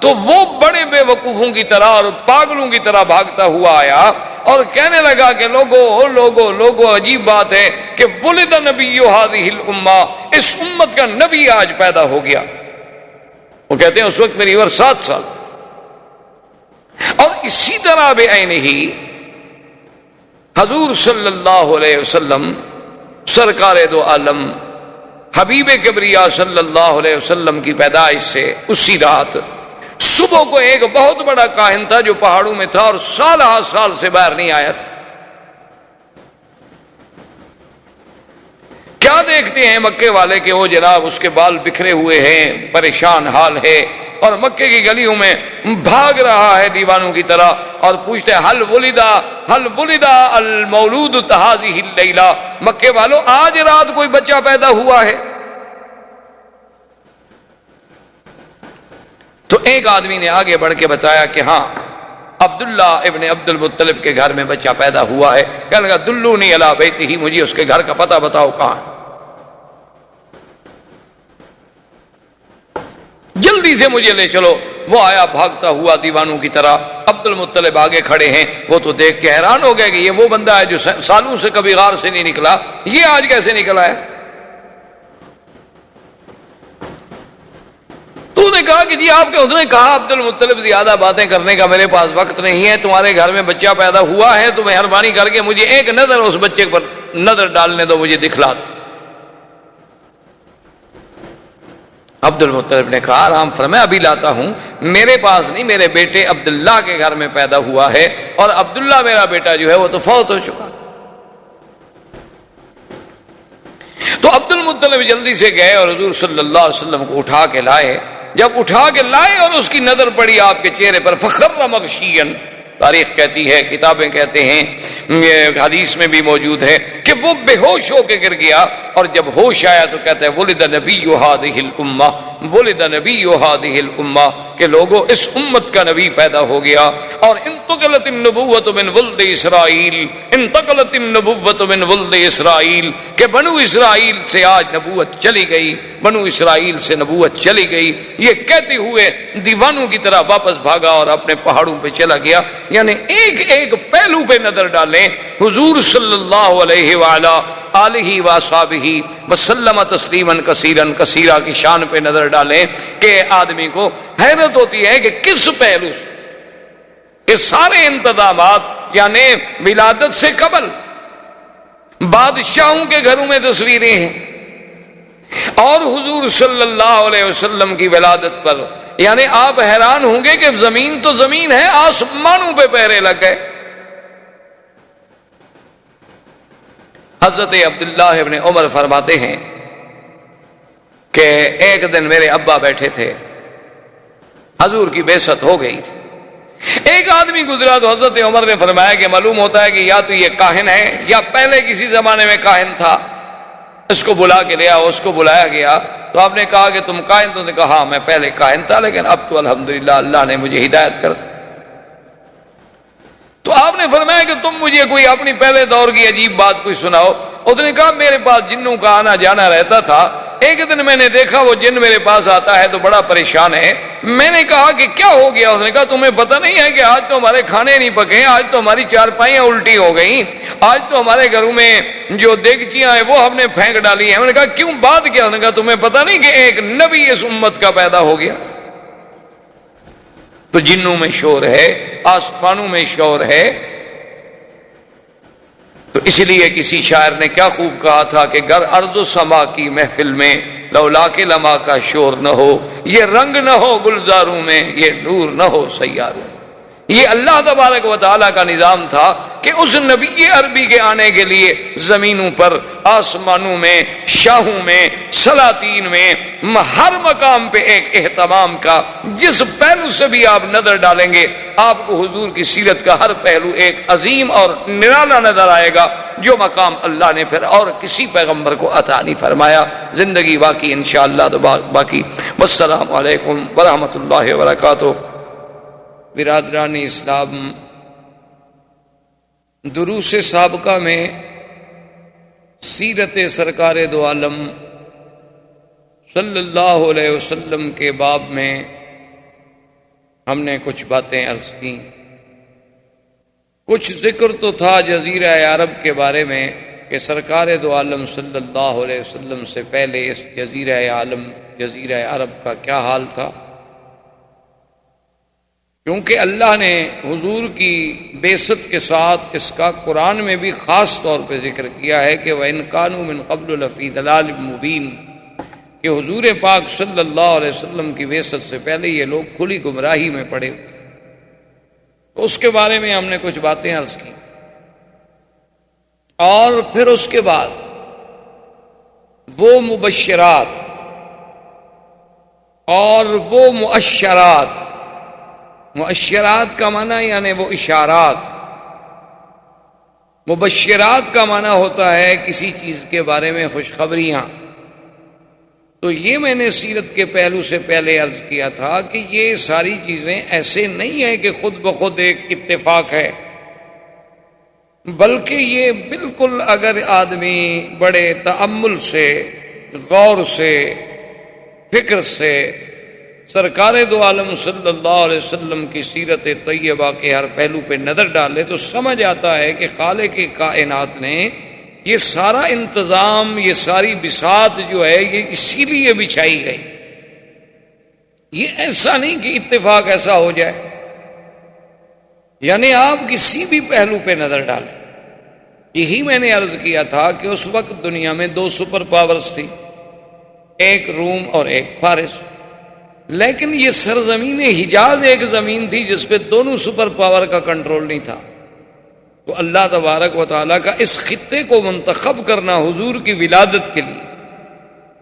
تو وہ بڑے بے وقوفوں کی طرح اور پاگلوں کی طرح بھاگتا ہوا آیا اور کہنے لگا کہ لوگو عجیب بات ہے کہ ولد نبی هذه الامہ، اس امت کا نبی آج پیدا ہو گیا۔ وہ کہتے ہیں اس وقت میری عمر 7 سال تھی۔ اور اسی طرح بے عین ہی حضور صلی اللہ علیہ وسلم سرکار دو عالم حبیب کبریا صلی اللہ علیہ وسلم کی پیدائش سے اسی رات صبح کو ایک بہت بڑا کاہن تھا جو پہاڑوں میں تھا اور سال سے باہر نہیں آیا تھا۔ کیا دیکھتے ہیں مکے والے کہ وہ جناب اس کے بال بکھرے ہوئے ہیں، پریشان حال ہے، اور مکے کی گلیوں میں بھاگ رہا ہے دیوانوں کی طرح، اور پوچھتے ہیں حل ولدا المولود هذه اللیلہ، مکے والوں آج رات کوئی بچہ پیدا ہوا ہے؟ تو ایک آدمی نے آگے بڑھ کے بتایا کہ ہاں عبداللہ ابن عبد المطلب کے گھر میں بچہ پیدا ہوا ہے۔ کہنے لگا دلونی علی بیتہ، مجھے اس کے گھر کا پتہ بتاؤ کہاں ہے۔ جلدی سے مجھے لے چلو۔ وہ آیا بھاگتا ہوا دیوانوں کی طرح، عبد المطلب آگے کھڑے ہیں، وہ تو دیکھ کے حیران ہو گئے کہ یہ وہ بندہ ہے جو سالوں سے کبھی غار سے نہیں نکلا، یہ آج کیسے نکلا ہے؟ تو نے کہا کہ جی آپ کے اس نے کہا عبد المطلب زیادہ باتیں کرنے کا میرے پاس وقت نہیں ہے، تمہارے گھر میں بچہ پیدا ہوا ہے تو مہربانی کر کے مجھے ایک نظر اس بچے پر نظر ڈالنے دو، مجھے دکھلا دو۔ عبد المطلب نے کہا آرام فرمائے ابھی لاتا ہوں، میرے پاس نہیں، میرے بیٹے عبداللہ کے گھر میں پیدا ہوا ہے، اور عبداللہ میرا بیٹا جو ہے وہ تو فوت ہو چکا۔ تو عبد المطلب جلدی سے گئے اور حضور صلی اللہ علیہ وسلم کو اٹھا کے لائے۔ جب اٹھا کے لائے اور اس کی نظر پڑی آپ کے چہرے پر، فخر مغشیاً، تاریخ کہتی ہے، کتابیں کہتے ہیں، حدیث میں بھی موجود ہے کہ وہ بے ہوش ہو کے گر گیا، اور جب ہوش آیا تو کہتا ہے ولد نبی هذه الامہ، ولد نبی هذه الامہ، کہ لوگوں اس امت کا نبی پیدا ہو گیا۔ اور انتقلت النبوۃ من ولد اسرائیل، انتقلت النبوۃ من ولد اسرائیل، کہ بنو اسرائیل سے آج نبوت چلی گئی، بنو اسرائیل سے نبوت چلی گئی، یہ کہتے ہوئے دیوانوں کی طرح واپس بھاگا اور اپنے پہاڑوں پہ چلا گیا۔ یعنی ایک ایک پہلو پہ نظر ڈالیں، حضور صلی اللہ علیہ وآلہ آلہ وصحبہ وسلم تسلیما کثیرا کثیرا کی شان پہ نظر ڈالیں کہ آدمی کو حیرت ہوتی ہے کہ کس پہلو سے یہ سارے انتظامات، یعنی ولادت سے قبل بادشاہوں کے گھروں میں تصویریں ہیں، اور حضور صلی اللہ علیہ وسلم کی ولادت پر، یعنی آپ حیران ہوں گے کہ زمین تو زمین ہے، آسمانوں پہ پہرے لگ گئے۔ حضرت عبداللہ ابن عمر فرماتے ہیں کہ ایک دن میرے ابا بیٹھے تھے، حضور کی بعثت ہو گئی تھی، ایک آدمی گزرا تو حضرت عمر نے فرمایا کہ معلوم ہوتا ہے کہ یا تو یہ کاہن ہے یا پہلے کسی زمانے میں کاہن تھا، اس کو بلا کے لیا۔ اس کو بلایا گیا تو آپ نے کہا کہ تم کاہن؟ تو نے کہا ہاں میں پہلے کاہن تھا، لیکن اب تو الحمدللہ اللہ نے مجھے ہدایت کر دی۔ تو آپ نے فرمایا کہ تم مجھے کوئی اپنی پہلے دور کی عجیب بات کوئی سناؤ۔ اس نے کہا میرے پاس جنوں کا آنا جانا رہتا تھا، ایک دن میں نے دیکھا وہ جن میرے پاس آتا ہے تو بڑا پریشان ہے۔ میں نے کہا کہ کیا ہو گیا؟ اس نے کہا تمہیں پتہ نہیں ہے کہ آج تو ہمارے کھانے نہیں پکے، آج تو ہماری چارپائیاں الٹی ہو گئیں، آج تو ہمارے گھروں میں جو دیگچیاں ہیں وہ ہم نے پھینک ڈالی ہیں۔ میں نے کہا کیوں، بات کیا؟ اس نے کہا تمہیں پتہ نہیں کہ ایک نبی اس امت کا پیدا ہو گیا؟ تو جنوں میں شور ہے، آسمانوں میں شور ہے۔ تو اس لیے کسی شاعر نے کیا خوب کہا تھا کہ گر ارض و سما کی محفل میں لولا کے لما کا شور نہ ہو، یہ رنگ نہ ہو گلزاروں میں، یہ نور نہ ہو سیاروں۔ یہ اللہ تبارک و تعالیٰ کا نظام تھا کہ اس نبی عربی کے آنے کے لیے زمینوں پر، آسمانوں میں، شاہوں میں، سلاطین میں، ہر مقام پہ ایک اہتمام کا، جس پہلو سے بھی آپ نظر ڈالیں گے آپ کو حضور کی سیرت کا ہر پہلو ایک عظیم اور نرالا نظر آئے گا، جو مقام اللہ نے پھر اور کسی پیغمبر کو عطا نہیں فرمایا۔ زندگی باقی انشاءاللہ تو باقی۔ والسلام علیکم ورحمۃ اللہ وبرکاتہ۔ برادران اسلام، دروس سابقہ میں سیرت سرکار دو عالم صلی اللہ علیہ وسلم کے باب میں ہم نے کچھ باتیں عرض کی۔ کچھ ذکر تو تھا جزیرہ عرب کے بارے میں کہ سرکار دو عالم صلی اللہ علیہ وسلم سے پہلے اس جزیرہ عرب کا کیا حال تھا، کیونکہ اللہ نے حضور کی بعثت کے ساتھ اس کا قرآن میں بھی خاص طور پہ ذکر کیا ہے کہ وَإِن كَانُوا مِن قَبْلُ لَفِي ضَلَالٍ مُبِينٍ، کہ حضور پاک صلی اللہ علیہ وسلم کی بعثت سے پہلے یہ لوگ کھلی گمراہی میں پڑے ہوئے تھے۔ تو اس کے بارے میں ہم نے کچھ باتیں عرض کی، اور پھر اس کے بعد وہ مبشرات اور وہ مؤشرات، مؤشرات کا معنی یعنی وہ اشارات، مبشرات کا معنی ہوتا ہے کسی چیز کے بارے میں خوشخبریاں۔ تو یہ میں نے سیرت کے پہلو سے پہلے عرض کیا تھا کہ یہ ساری چیزیں ایسے نہیں ہیں کہ خود بخود ایک اتفاق ہے، بلکہ یہ بالکل اگر آدمی بڑے تأمل سے، غور سے، فکر سے سرکار دو عالم صلی اللہ علیہ وسلم کی سیرت طیبہ کے ہر پہلو پہ نظر ڈالے تو سمجھ آتا ہے کہ خالق کائنات نے یہ سارا انتظام، یہ ساری بساط جو ہے یہ اسی لیے بچھائی گئی۔ یہ ایسا نہیں کہ اتفاق ایسا ہو جائے، یعنی آپ کسی بھی پہلو پہ نظر ڈالیں۔ یہی میں نے عرض کیا تھا کہ اس وقت دنیا میں دو سپر پاورز تھی، ایک روم اور ایک فارس، لیکن یہ سرزمین حجاز ایک زمین تھی جس پہ دونوں سپر پاور کا کنٹرول نہیں تھا۔ تو اللہ تبارک و تعالیٰ کا اس خطے کو منتخب کرنا حضور کی ولادت کے لیے،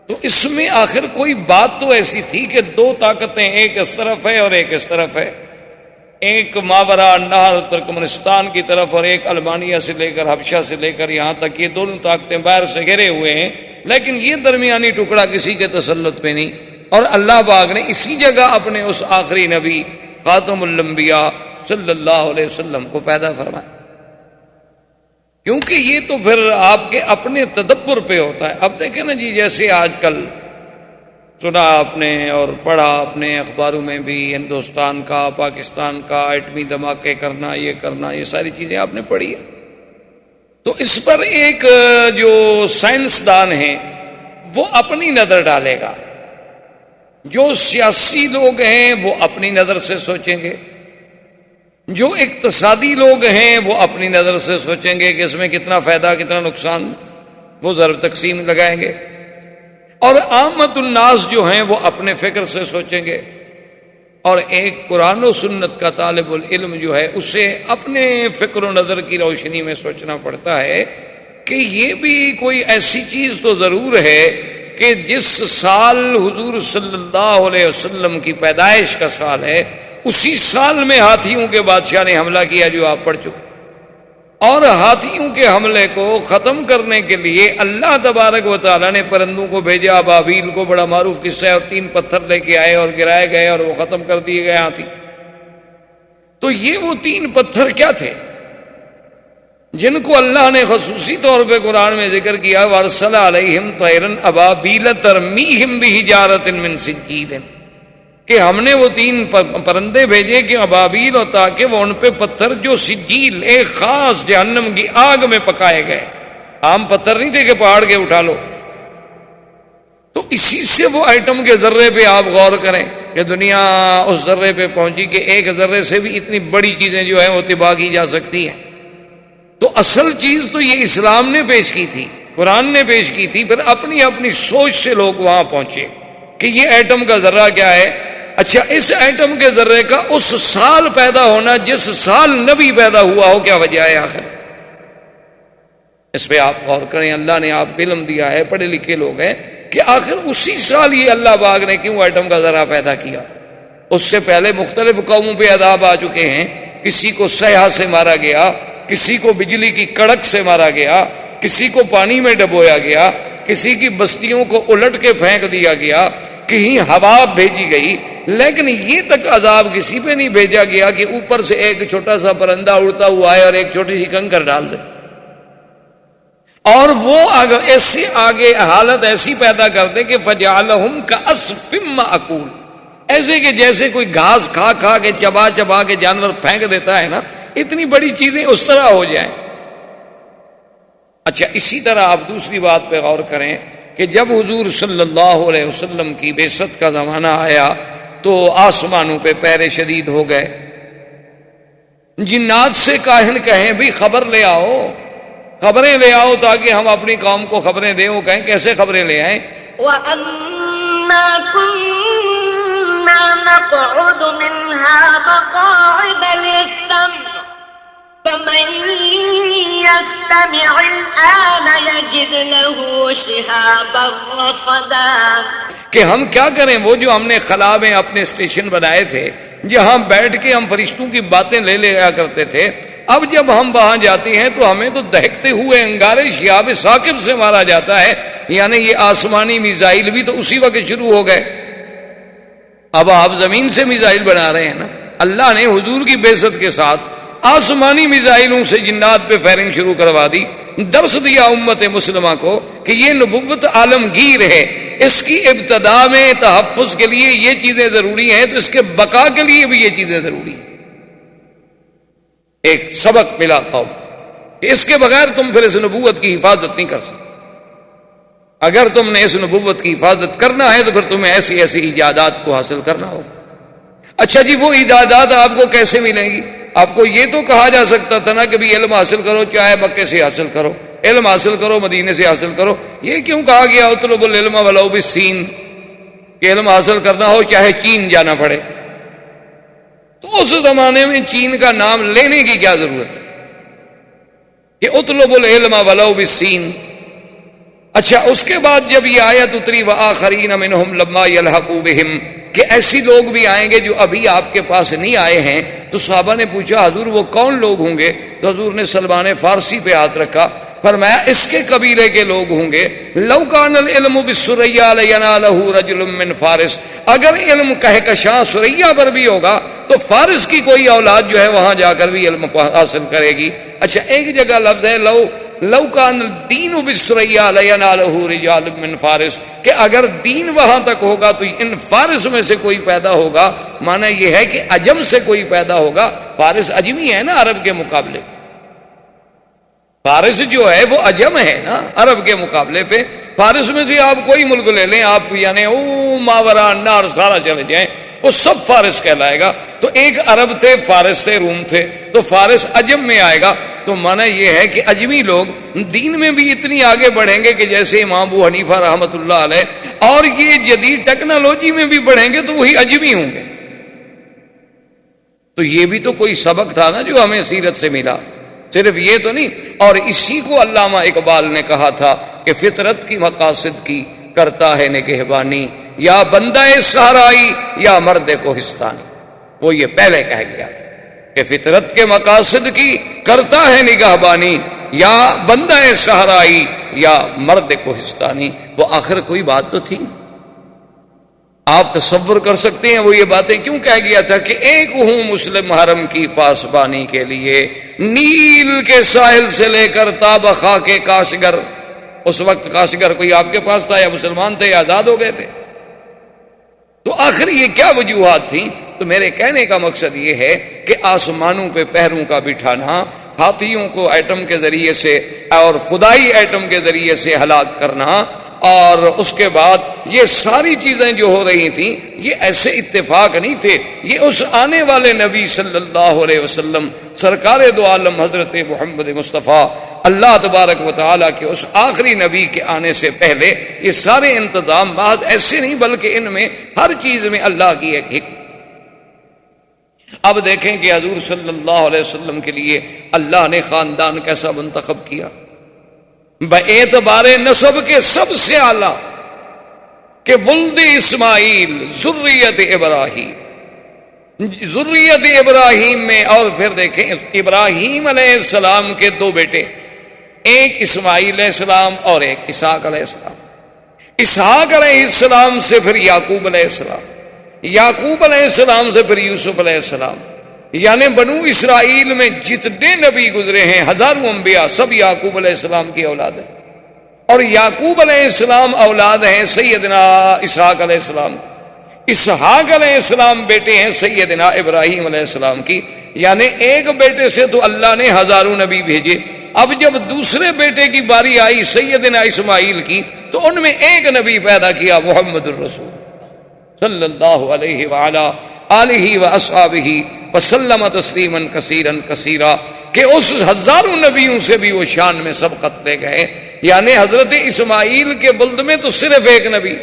تو اس میں آخر کوئی بات تو ایسی تھی کہ دو طاقتیں، ایک اس طرف ہے اور ایک اس طرف ہے، ایک ماورا نہر ترکمنستان کی طرف اور ایک المانیہ سے لے کر حبشہ سے لے کر یہاں تک، یہ دونوں طاقتیں باہر سے گھرے ہوئے ہیں، لیکن یہ درمیانی ٹکڑا کسی کے تسلط پہ نہیں۔ اور اللہ پاک نے اسی جگہ اپنے اس آخری نبی خاتم الانبیاء صلی اللہ علیہ وسلم کو پیدا فرمایا، کیونکہ یہ تو پھر آپ کے اپنے تدبر پہ ہوتا ہے۔ اب دیکھیں نا جی، جیسے آج کل سنا آپ نے اور پڑھا اپنے اخباروں میں بھی، ہندوستان کا، پاکستان کا ایٹمی دھماکے کرنا، یہ ساری چیزیں آپ نے پڑھی ہے۔ تو اس پر ایک جو سائنسدان ہیں وہ اپنی نظر ڈالے گا، جو سیاسی لوگ ہیں وہ اپنی نظر سے سوچیں گے، جو اقتصادی لوگ ہیں وہ اپنی نظر سے سوچیں گے کہ اس میں کتنا فائدہ کتنا نقصان، وہ ضرب تقسیم لگائیں گے، اور عامت الناس جو ہیں وہ اپنے فکر سے سوچیں گے، اور ایک قرآن و سنت کا طالب العلم جو ہے اسے اپنے فکر و نظر کی روشنی میں سوچنا پڑتا ہے کہ یہ بھی کوئی ایسی چیز تو ضرور ہے کہ جس سال حضور صلی اللہ علیہ وسلم کی پیدائش کا سال ہے، اسی سال میں ہاتھیوں کے بادشاہ نے حملہ کیا جو آپ پڑھ چکے، اور ہاتھیوں کے حملے کو ختم کرنے کے لیے اللہ تبارک و تعالیٰ نے پرندوں کو بھیجا، ابابیل کو، بڑا معروف قصہ ہے، اور 3 پتھر لے کے آئے اور گرائے گئے اور وہ ختم کر دیے گئے ہاتھی۔ تو یہ وہ 3 پتھر کیا تھے جن کو اللہ نے خصوصی طور پہ قرآن میں ذکر کیا، وَأَرْسَلَ عَلَيْهِمْ طَيْرًا أَبَابِيلَ تَرْمِيهِمْ بِحِجَارَةٍ مِّن سِجِّيلٍ، کہ ہم نے وہ 3 پرندے بھیجے کہ ابابیل، اور تاکہ وہ ان پہ پتھر جو سجیل، ایک خاص جہنم کی آگ میں پکائے گئے، عام پتھر نہیں تھے کہ پہاڑ کے اٹھا لو۔ تو اسی سے وہ ایٹم کے ذرے پہ آپ غور کریں کہ دنیا اس ذرے پہ پہنچی کہ ایک ذرے سے بھی اتنی بڑی چیزیں جو ہیں وہ طباع کی جا سکتی ہیں۔ تو اصل چیز تو یہ اسلام نے پیش کی تھی، قرآن نے پیش کی تھی، پھر اپنی اپنی سوچ سے لوگ وہاں پہنچے کہ یہ ایٹم کا ذرہ کیا ہے، اچھا اس ایٹم کے ذرے کا اس سال پیدا ہونا جس سال نبی پیدا ہوا ہو، کیا وجہ ہے آخر؟ اس پہ آپ غور کریں. اللہ نے آپ کو علم دیا ہے، پڑھے لکھے لوگ ہیں، کہ آخر اسی سال یہ اللہ پاک نے کیوں ایٹم کا ذرہ پیدا کیا؟ اس سے پہلے مختلف قوموں پہ عذاب آ چکے ہیں. کسی کو سیاح سے مارا گیا، کسی کو بجلی کی کڑک سے مارا گیا، کسی کو پانی میں ڈبویا گیا، کسی کی بستیوں کو الٹ کے پھینک دیا گیا، کہیں ہوا بھیجی گئی. لیکن یہ تک عذاب کسی پہ نہیں بھیجا گیا کہ اوپر سے ایک چھوٹا سا پرندہ اڑتا ہوا ہے اور ایک چھوٹی سی کنکر ڈال دے، اور وہ ایسے آگے حالت ایسی پیدا کر دے کہ فجعلہم کعصف مأکول، ایسے کہ جیسے کوئی گھاس کھا کھا کے چبا چبا کے جانور پھینک دیتا ہے نا، اتنی بڑی چیزیں اس طرح ہو جائیں. اچھا اسی طرح آپ دوسری بات پہ غور کریں کہ جب حضور صلی اللہ علیہ وسلم کی بعثت کا زمانہ آیا تو آسمانوں پہ پہرے شدید ہو گئے. جنات سے کاہن کہیں بھی خبر لے آؤ، خبریں لے آؤ تاکہ ہم اپنی قوم کو خبریں دیں. وہ کہیں کیسے خبریں لے آئیں؟ وَأَنَّا كُنَّا نَقْعُدُ مِنْهَا مَقَاعِدَ لِلسَّمْعِ فَمَن يَسْتَمِعِ الْآنَ يَجِدْ لَهُ شِهَابًا رَّصَدًا. کہ ہم کیا کریں؟ وہ جو ہم نے خلا میں اپنے اسٹیشن بنائے تھے جہاں بیٹھ کے ہم فرشتوں کی باتیں لے لیا کرتے تھے، اب جب ہم وہاں جاتے ہیں تو ہمیں تو دہکتے ہوئے انگارے شہاب ثاقب سے مارا جاتا ہے. یعنی یہ آسمانی میزائل بھی تو اسی وقت شروع ہو گئے. اب آپ زمین سے میزائل بنا رہے ہیں نا. اللہ نے حضور کی بعثت کے ساتھ آسمانی میزائلوں سے جنات پہ فائرنگ شروع کروا دی. درس دیا امت مسلمہ کو کہ یہ نبوت عالمگیر ہے، اس کی ابتدا میں تحفظ کے لیے یہ چیزیں ضروری ہیں تو اس کے بقا کے لیے بھی یہ چیزیں ضروری ہیں. ایک سبق ملا قوم کہ اس کے بغیر تم پھر اس نبوت کی حفاظت نہیں کر سکتے. اگر تم نے اس نبوت کی حفاظت کرنا ہے تو پھر تمہیں ایسی ایسی ایجادات کو حاصل کرنا ہوگا. اچھا جی وہ ایجادات آپ کو کیسے ملیں گی؟ آپ کو یہ تو کہا جا سکتا تھا نا کہ بھی علم حاصل کرو، چاہے مکے سے حاصل کرو، علم حاصل کرو مدینے سے حاصل کرو. یہ کیوں کہا گیا اطلب العلم ولو بالسین، کہ علم حاصل کرنا ہو چاہے چین جانا پڑے؟ تو اس زمانے میں چین کا نام لینے کی کیا ضرورت کہ اطلب العلم ولو بالسین. اچھا اس کے بعد جب یہ آیت اتری وآخرین منہم لما یلحقوا بہم، کہ ایسی لوگ بھی آئیں گے جو ابھی آپ کے پاس نہیں آئے ہیں، تو صحابہ نے پوچھا حضور وہ کون لوگ ہوں گے؟ تو حضور نے سلمان فارسی پہ ہاتھ رکھا، فرمایا اس کے قبیلے کے لوگ ہوں گے. لو کان العلم بالسریا لینالہ رجل من فارس، اگر علم کہکشاں سریا پر بھی ہوگا تو فارس کی کوئی اولاد جو ہے وہاں جا کر بھی علم حاصل کرے گی. اچھا ایک جگہ لفظ ہے لو کان الدین بالسریا لینالہ رجال من فارس، کہ اگر دین وہاں تک ہوگا تو ان فارس میں سے کوئی پیدا ہوگا. معنی یہ ہے کہ عجم سے کوئی پیدا ہوگا. فارس عجمی ہے نا عرب کے مقابلے، فارس جو ہے وہ عجم ہے نا عرب کے مقابلے پہ. فارس میں سے آپ کوئی ملک لے لیں، آپ یعنی ماورا نار سارا چلے جائیں، وہ سب فارس کہلائے گا. تو ایک عرب تھے، فارس تھے، روم تھے، تو فارس عجم میں آئے گا. تو معنی یہ ہے کہ عجمی لوگ دین میں بھی اتنی آگے بڑھیں گے کہ جیسے امام ابو حنیفہ رحمۃ اللہ علیہ، اور یہ جدید ٹیکنالوجی میں بھی بڑھیں گے تو وہی عجمی ہوں گے. تو یہ بھی تو کوئی سبق تھا نا جو ہمیں سیرت سے ملا، صرف یہ تو نہیں. اور اسی کو علامہ اقبال نے کہا تھا کہ فطرت کی مقاصد کی کرتا ہے نگہبانی، یا بندہ صحرائی یا مرد کوہستانی. وہ یہ پہلے کہہ گیا تھا کہ فطرت کے مقاصد کی کرتا ہے نگہبانی، یا بندہ صحرائی یا مرد کوہستانی. وہ آخر کوئی بات تو تھی. آپ تصور کر سکتے ہیں وہ یہ باتیں کیوں کہہ گیا تھا کہ ایک ہوں مسلم حرم کی پاسبانی کے لیے، نیل کے ساحل سے لے کر تاب خاک کاشگر. اس وقت کاشگر کوئی آپ کے پاس تھا یا مسلمان تھے یا آزاد ہو گئے تھے؟ تو آخر یہ کیا وجوہات تھیں؟ تو میرے کہنے کا مقصد یہ ہے کہ آسمانوں پہ پہروں کا بٹھانا، ہاتھیوں کو ایٹم کے ذریعے سے اور خدائی ایٹم کے ذریعے سے ہلاک کرنا، اور اس کے بعد یہ ساری چیزیں جو ہو رہی تھیں یہ ایسے اتفاق نہیں تھے. یہ اس آنے والے نبی صلی اللہ علیہ وسلم سرکار دو عالم حضرت محمد مصطفیٰ اللہ تبارک و تعالیٰ کے اس آخری نبی کے آنے سے پہلے یہ سارے انتظام محض ایسے نہیں، بلکہ ان میں ہر چیز میں اللہ کی ایک حکمت۔ اب دیکھیں کہ حضور صلی اللہ علیہ وسلم کے لیے اللہ نے خاندان کیسا منتخب کیا، باعتبار نسب کے سب سے اعلیٰ، کہ ولد اسماعیل ذریت ابراہیم، ذریت ابراہیم میں، اور پھر دیکھیں ابراہیم علیہ السلام کے دو بیٹے، ایک اسماعیل علیہ السلام اور ایک اسحاق علیہ السلام، اسحاق علیہ السلام سے پھر یعقوب علیہ السلام، یعقوب علیہ السلام سے پھر یوسف علیہ السلام، یعنی بنو اسرائیل میں جتنے نبی گزرے ہیں ہزاروں انبیاء سب یعقوب علیہ السلام کی اولاد ہیں، اور یعقوب علیہ السلام اولاد ہیں سیدنا اسحاق علیہ السلام کی، اسحاق علیہ السلام بیٹے ہیں سیدنا ابراہیم علیہ السلام کی، یعنی ایک بیٹے سے تو اللہ نے ہزاروں نبی بھیجے۔ اب جب دوسرے بیٹے کی باری آئی سیدنا اسماعیل کی تو ان میں ایک نبی پیدا کیا، محمد الرسول صلی اللہ علیہ وعلا آلہ واصحابہ وسلم تسلیما کثیرا کثیرا، کہ اس ہزاروں نبیوں سے بھی وہ شان میں سبقت لے گئے۔ یعنی حضرت اسماعیل کے بلد میں تو صرف ایک نبی،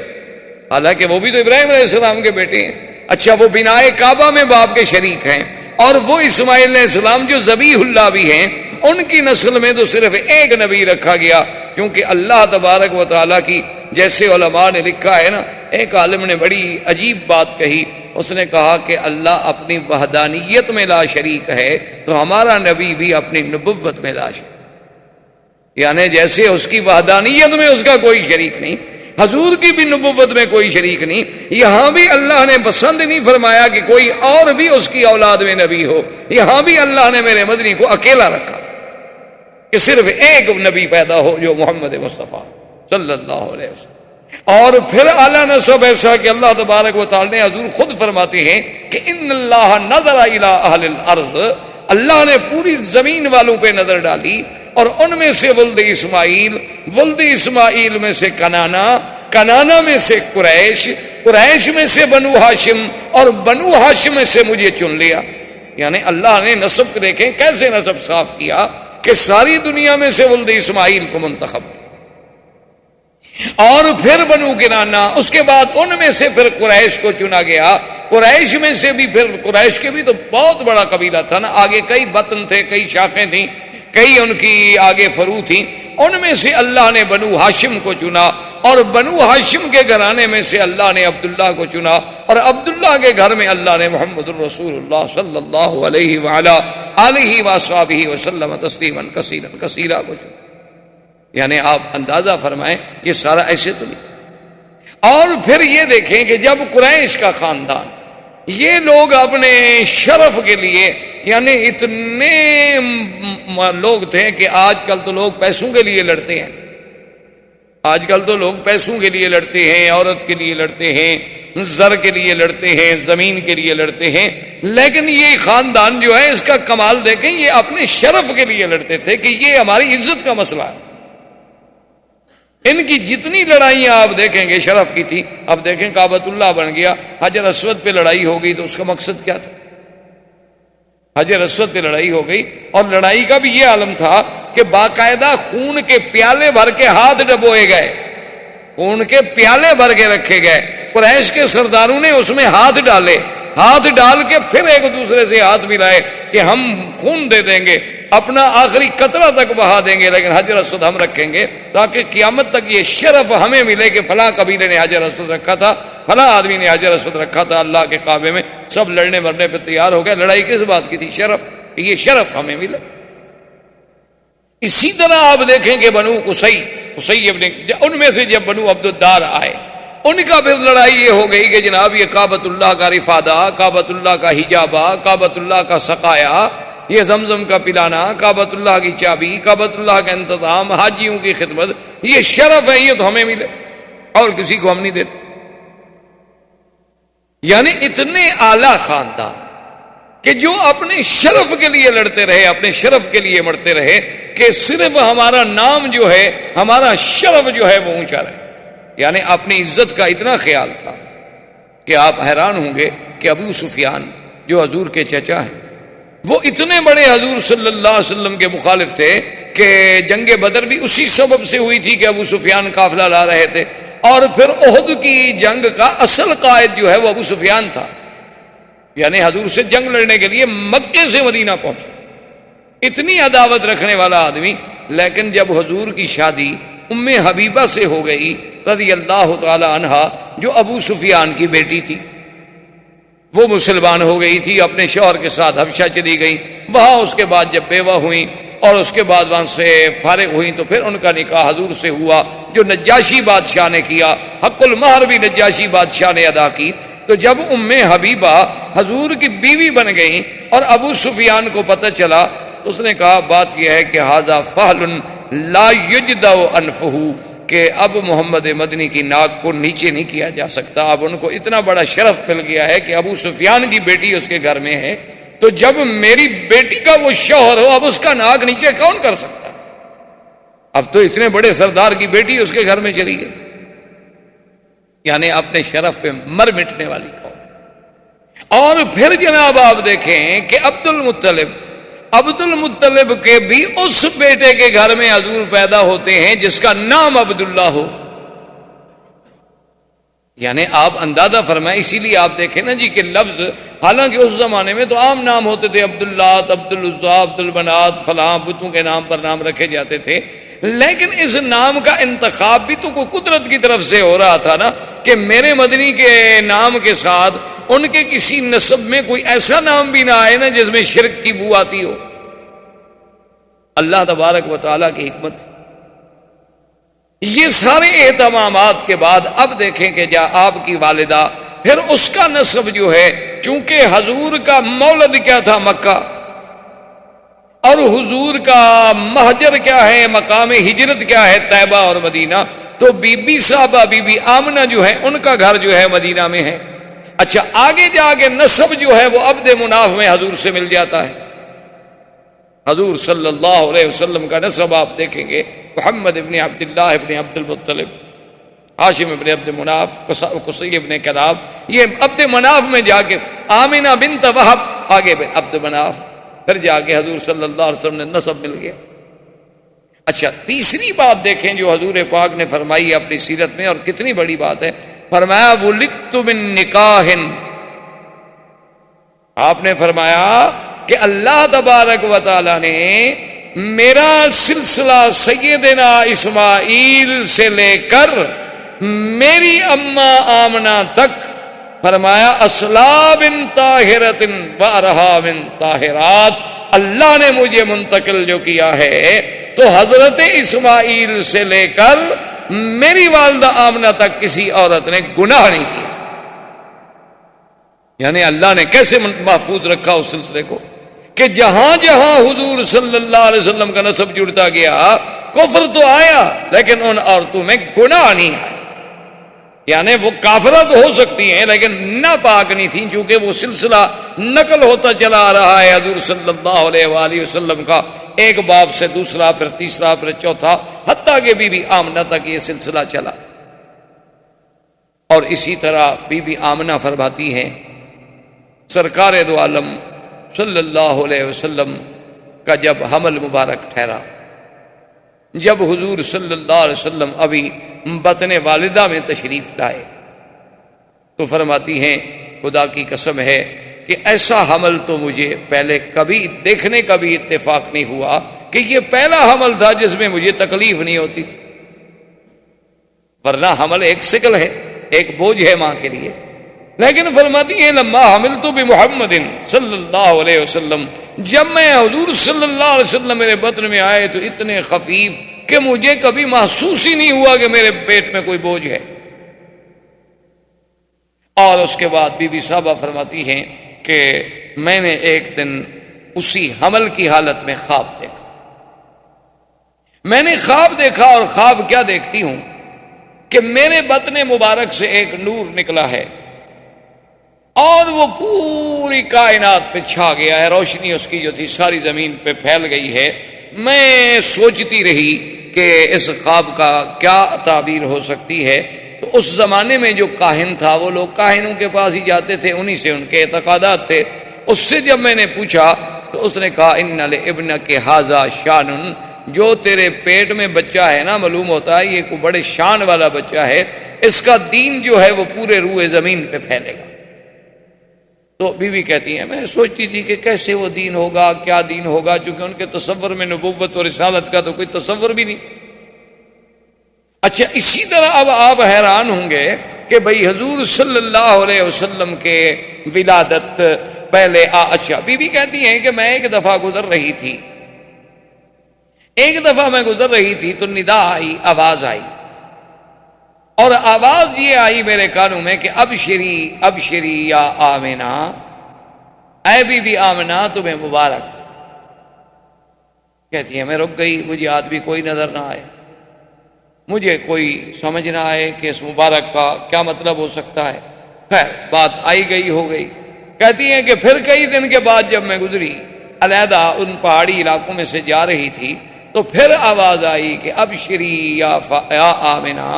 حالانکہ وہ بھی تو ابراہیم علیہ السلام کے بیٹے ہیں، اچھا وہ بنائے کعبہ میں باپ کے شریک ہیں، اور وہ اسماعیل علیہ السلام جو ذبیح اللہ بھی ہیں، ان کی نسل میں تو صرف ایک نبی رکھا گیا، کیونکہ اللہ تبارک و تعالیٰ کی، جیسے علماء نے لکھا ہے نا، ایک عالم نے بڑی عجیب بات کہی، اس نے کہا کہ اللہ اپنی وحدانیت میں لا شریک ہے تو ہمارا نبی بھی اپنی نبوت میں لا شریک، یعنی جیسے اس کی وحدانیت میں اس کا کوئی شریک نہیں، حضور کی بھی نبوت میں کوئی شریک نہیں، یہاں بھی اللہ نے پسند نہیں فرمایا کہ کوئی اور بھی اس کی اولاد میں نبی ہو، یہاں بھی اللہ نے میرے مدنی کو اکیلا رکھا کہ صرف ایک نبی پیدا ہو جو محمد مصطفیٰ صلی اللہ علیہ وسلم۔ اور پھر اعلیٰ نسب ایسا کہ اللہ تبارک و تعالی نے حضور خود فرماتے ہیں کہ ان اللہ نظر الی اہل الارض، اللہ نے پوری زمین والوں پہ نظر ڈالی، اور ان میں سے ولد اسماعیل، ولد اسماعیل میں سے کنانا، کنانا میں سے قریش، قریش میں سے بنو ہاشم، اور بنو ہاشم میں سے مجھے چن لیا۔ یعنی اللہ نے نسب دیکھیں کیسے نسب صاف کیا کہ ساری دنیا میں سے ولد اسماعیل کو منتخب کیا، اور پھر بنو کنانا، اس کے بعد ان میں سے پھر قریش کو چنا گیا، قریش میں سے بھی پھر، قریش کے بھی تو بہت بڑا قبیلہ تھا نا، آگے کئی بطن تھے، کئی شاخیں تھیں، کئی ان کی آگے فرو تھیں، ان میں سے اللہ نے بنو ہاشم کو چنا، اور بنو ہاشم کے گھرانے میں سے اللہ نے عبداللہ کو چنا، اور عبداللہ کے گھر میں اللہ نے محمد الرسول اللہ صلی اللہ علیہ وعلا آلہ واصحابہ وسلم تسلیما کثیرا کثیرا کو چنا۔ یعنی آپ اندازہ فرمائیں یہ سارا ایسے تو نہیں۔ اور پھر یہ دیکھیں کہ جب قریش کا خاندان، یہ لوگ اپنے شرف کے لیے، یعنی اتنے لوگ تھے کہ آج کل تو لوگ پیسوں کے لیے لڑتے ہیں، آج کل تو لوگ پیسوں کے لیے لڑتے ہیں، عورت کے لیے لڑتے ہیں، زر کے لیے لڑتے ہیں، زمین کے لیے لڑتے ہیں، لیکن یہ خاندان جو ہے اس کا کمال دیکھیں، یہ اپنے شرف کے لیے لڑتے تھے کہ یہ ہماری عزت کا مسئلہ ہے۔ ان کی جتنی لڑائیاں آپ دیکھیں گے شرف کی تھی۔ اب دیکھیں کعبۃ اللہ بن گیا، حجر اسود پہ لڑائی ہو گئی تو اس کا مقصد کیا تھا؟ حجر اسود پہ لڑائی ہو گئی، اور لڑائی کا بھی یہ عالم تھا کہ باقاعدہ خون کے پیالے بھر کے ہاتھ ڈبوئے گئے، خون کے پیالے بھر کے رکھے گئے، قریش کے سرداروں نے اس میں ہاتھ ڈالے، ہاتھ ڈال کے پھر ایک دوسرے سے ہاتھ ملائے کہ ہم خون دے دیں گے، اپنا آخری قطرہ تک بہا دیں گے، لیکن حجر اسود ہم رکھیں گے تاکہ قیامت تک یہ شرف ہمیں ملے کہ فلاں قبیلے نے حجر اسود رکھا تھا، فلاں آدمی نے حجر اسود رکھا تھا اللہ کے کعبے میں۔ سب لڑنے مرنے پہ تیار ہو گئے۔ لڑائی کس بات کی تھی؟ شرف، یہ شرف ہمیں ملے۔ اسی طرح آپ دیکھیں کہ بنو قصی ابن، ان میں سے جب بنو عبدالدار آئے، ان کا پھر لڑائی یہ ہو گئی کہ جناب یہ کعبۃ اللہ کا رفادہ، کعبۃ اللہ کا حجابہ، کعبۃ اللہ کا سقایا، یہ زمزم کا پلانا، کعبۃ اللہ کی چابی، کعبۃ اللہ کا انتظام، حاجیوں کی خدمت، یہ شرف ہے، یہ تو ہمیں ملے اور کسی کو ہم نہیں دیتے۔ یعنی اتنے اعلی خاندان کہ جو اپنے شرف کے لیے لڑتے رہے، اپنے شرف کے لیے مرتے رہے کہ صرف ہمارا نام جو ہے، ہمارا شرف جو ہے وہ اونچا رہے۔ یعنی اپنی عزت کا اتنا خیال تھا کہ آپ حیران ہوں گے کہ ابو سفیان جو حضور کے چچا ہیں، وہ اتنے بڑے حضور صلی اللہ علیہ وسلم کے مخالف تھے کہ جنگ بدر بھی اسی سبب سے ہوئی تھی کہ ابو سفیان قافلہ لا رہے تھے، اور پھر احد کی جنگ کا اصل قائد جو ہے وہ ابو سفیان تھا، یعنی حضور سے جنگ لڑنے کے لیے مکے سے مدینہ پہنچا، اتنی عداوت رکھنے والا آدمی۔ لیکن جب حضور کی شادی ام حبیبہ سے ہو گئی رضی اللہ تعالی عنہا، جو ابو سفیان کی بیٹی تھی، وہ مسلمان ہو گئی تھی، اپنے شوہر کے ساتھ حبشہ چلی گئی، وہاں اس کے بعد جب بیوہ ہوئیں اور اس کے بعد وہاں سے فارغ ہوئیں تو پھر ان کا نکاح حضور سے ہوا، جو نجاشی بادشاہ نے کیا، حق المہر بھی نجاشی بادشاہ نے ادا کی۔ تو جب ام حبیبہ حضور کی بیوی بن گئیں اور ابو سفیان کو پتہ چلا تو اس نے کہا بات یہ ہے کہ ھذا فحل لا یجدع انفہ، کہ اب محمد مدنی کی ناک کو نیچے نہیں کیا جا سکتا، اب ان کو اتنا بڑا شرف مل گیا ہے کہ ابو سفیان کی بیٹی اس کے گھر میں ہے، تو جب میری بیٹی کا وہ شوہر ہو اب اس کا ناک نیچے کون کر سکتا؟ اب تو اتنے بڑے سردار کی بیٹی اس کے گھر میں چلی گئی، یعنی اپنے شرف پہ مر مٹنے والی قوم۔ اور پھر جناب آپ دیکھیں کہ عبد المطلب کے بھی اس بیٹے کے گھر میں حضور پیدا ہوتے ہیں جس کا نام عبداللہ ہو، یعنی آپ اندازہ فرمائیں۔ اسی لیے آپ دیکھیں نا جی کہ لفظ، حالانکہ اس زمانے میں تو عام نام ہوتے تھے، عبداللہ، عبدالعزیٰ، عبدالبنات، فلاں بتوں کے نام پر نام رکھے جاتے تھے، لیکن اس نام کا انتخاب بھی تو کوئی قدرت کی طرف سے ہو رہا تھا نا، کہ میرے مدنی کے نام کے ساتھ ان کے کسی نسب میں کوئی ایسا نام بھی نہ آئے نا جس میں شرک کی بو آتی ہو۔ اللہ تبارک و تعالیٰ کی حکمت۔ یہ سارے اہتمامات کے بعد اب دیکھیں کہ جا آپ کی والدہ، پھر اس کا نسب جو ہے، چونکہ حضور کا مولد کیا تھا؟ مکہ، اور حضور کا مہجر کیا ہے، مقام ہجرت کیا ہے؟ طیبہ اور مدینہ۔ تو بی بی صاحبہ، بی بی آمنہ جو ہے، ان کا گھر جو ہے مدینہ میں ہے۔ اچھا، آگے جا کے نسب جو ہے وہ عبد مناف میں حضور سے مل جاتا ہے۔ حضور صلی اللہ علیہ وسلم کا نسب آپ دیکھیں گے، محمد ابن عبداللہ ابن عبد المطلب، ہاشم ابن عبد مناف، قصی ابن کلاب، یہ عبد مناف میں جا کے آمنہ بنت وہب، آگے عبد مناف، پھر جا کے حضور صلی اللہ علیہ وسلم نے نسب مل گیا۔ اچھا، تیسری بات دیکھیں جو حضور پاک نے فرمائی اپنی سیرت میں، اور کتنی بڑی بات ہے، فرمایا ولدت من نکاح، آپ نے فرمایا کہ اللہ تبارک و تعالی نے میرا سلسلہ سیدنا اسماعیل سے لے کر میری اماں آمنہ تک، فرمایا اصلاب طاہرۃ و ارحام طاہرات، اللہ نے مجھے منتقل جو کیا ہے تو حضرت اسماعیل سے لے کر میری والدہ آمنہ تک کسی عورت نے گناہ نہیں کیا۔ یعنی اللہ نے کیسے محفوظ رکھا اس سلسلے کو کہ جہاں جہاں حضور صلی اللہ علیہ وسلم کا نسب جڑتا گیا، کفر تو آیا لیکن ان عورتوں میں گناہ نہیں آیا۔ یعنی وہ کافرہ تو ہو سکتی ہیں لیکن ناپاک نہیں تھیں، چونکہ وہ سلسلہ نقل ہوتا چلا آ رہا ہے حضور صلی اللہ علیہ وآلہ وسلم کا، ایک باپ سے دوسرا، پھر تیسرا، پھر چوتھا، حتیٰ کہ بی بی آمنہ تک یہ سلسلہ چلا۔ اور اسی طرح بی بی آمنہ فرماتی ہیں سرکار دو عالم صلی اللہ علیہ وسلم کا جب حمل مبارک ٹھہرا، جب حضور صلی اللہ علیہ وسلم ابھی بطن والدہ میں تشریف لائے، تو فرماتی ہیں خدا کی قسم ہے کہ ایسا حمل تو مجھے پہلے کبھی دیکھنے کا بھی اتفاق نہیں ہوا کہ یہ پہلا حمل تھا جس میں مجھے تکلیف نہیں ہوتی تھی، ورنہ حمل ایک ثقل ہے، ایک بوجھ ہے ماں کے لیے۔ لیکن فرماتی ہے لما حملت بمحمد صلی اللہ علیہ وسلم، جب میں حضور صلی اللہ علیہ وسلم میرے بطن میں آئے تو اتنے خفیف کہ مجھے کبھی محسوس ہی نہیں ہوا کہ میرے پیٹ میں کوئی بوجھ ہے۔ اور اس کے بعد بی بی صاحبہ فرماتی ہیں کہ میں نے ایک دن اسی حمل کی حالت میں خواب دیکھا، میں نے خواب دیکھا، اور خواب کیا دیکھتی ہوں کہ میرے بطن مبارک سے ایک نور نکلا ہے اور وہ پوری کائنات پہ چھا گیا ہے، روشنی اس کی جو تھی ساری زمین پہ پھیل گئی ہے۔ میں سوچتی رہی کہ اس خواب کا کیا تعبیر ہو سکتی ہے۔ تو اس زمانے میں جو کاہن تھا، وہ لوگ کاہنوں کے پاس ہی جاتے تھے، انہی سے ان کے اعتقادات تھے۔ اس سے جب میں نے پوچھا تو اس نے کہا ان لابنک ھذا شان، جو تیرے پیٹ میں بچہ ہے نا، معلوم ہوتا ہے یہ کوئی بڑے شان والا بچہ ہے، اس کا دین جو ہے وہ پورے روئے زمین پہ پھیلے گا۔ تو بیوی کہتی ہے میں سوچتی تھی کہ کیسے وہ دین ہوگا، کیا دین ہوگا، چونکہ ان کے تصور میں نبوت اور رسالت کا تو کوئی تصور بھی نہیں۔ اچھا اسی طرح اب آپ حیران ہوں گے کہ بھئی حضور صلی اللہ علیہ وسلم کے ولادت پہلے اچھا بیوی کہتی ہیں کہ میں ایک دفعہ گزر رہی تھی، تو ندا آئی، آواز آئی، اور آواز یہ آئی میرے کانوں میں کہ ابشری ابشری یا آمنہ، اے بی بی آمنہ تمہیں مبارک۔ کہتی ہے میں رک گئی، مجھے آدمی کوئی نظر نہ آئے، مجھے کوئی سمجھ نہ آئے کہ اس مبارک کا کیا مطلب ہو سکتا ہے۔ خیر بات آئی گئی ہو گئی۔ کہتی ہیں کہ پھر کئی دن کے بعد جب میں گزری علیحدہ ان پہاڑی علاقوں میں سے جا رہی تھی، تو پھر آواز آئی کہ ابشری یا آمنہ،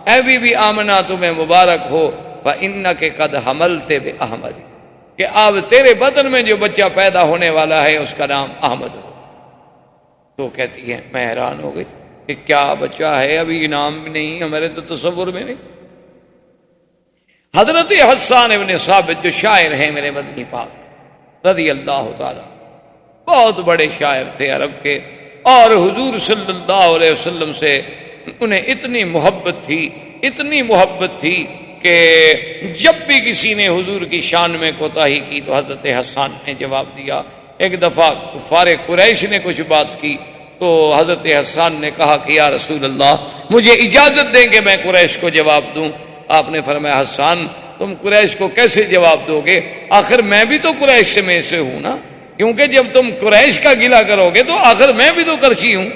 اے بی بی آمنہ تمہیں مبارک ہو، فإنک قد حملت بأحمد، کہ اب تیرے بدن میں جو بچہ پیدا ہونے والا ہے اس کا نام احمد ہو۔ تو کہتی ہے میں حیران ہو گئی کہ کیا بچہ ہے، ابھی نام بھی نہیں، ہمارے تو تصور میں نہیں۔ حضرت حسان ابن ثابت جو شاعر ہیں میرے مدنی پاک رضی اللہ تعالی، بہت بڑے شاعر تھے عرب کے، اور حضور صلی اللہ علیہ وسلم سے انہیں اتنی محبت تھی کہ جب بھی کسی نے حضور کی شان میں کوتاہی کی تو حضرت حسان نے جواب دیا۔ ایک دفعہ کفار قریش نے کچھ بات کی تو حضرت حسان نے کہا کہ یا رسول اللہ مجھے اجازت دیں کہ میں قریش کو جواب دوں۔ آپ نے فرمایا حسان تم قریش کو کیسے جواب دو گے، آخر میں بھی تو قریش میں سے ہوں نا، کیونکہ جب تم قریش کا گلہ کرو گے تو آخر میں بھی تو کرچی ہوں،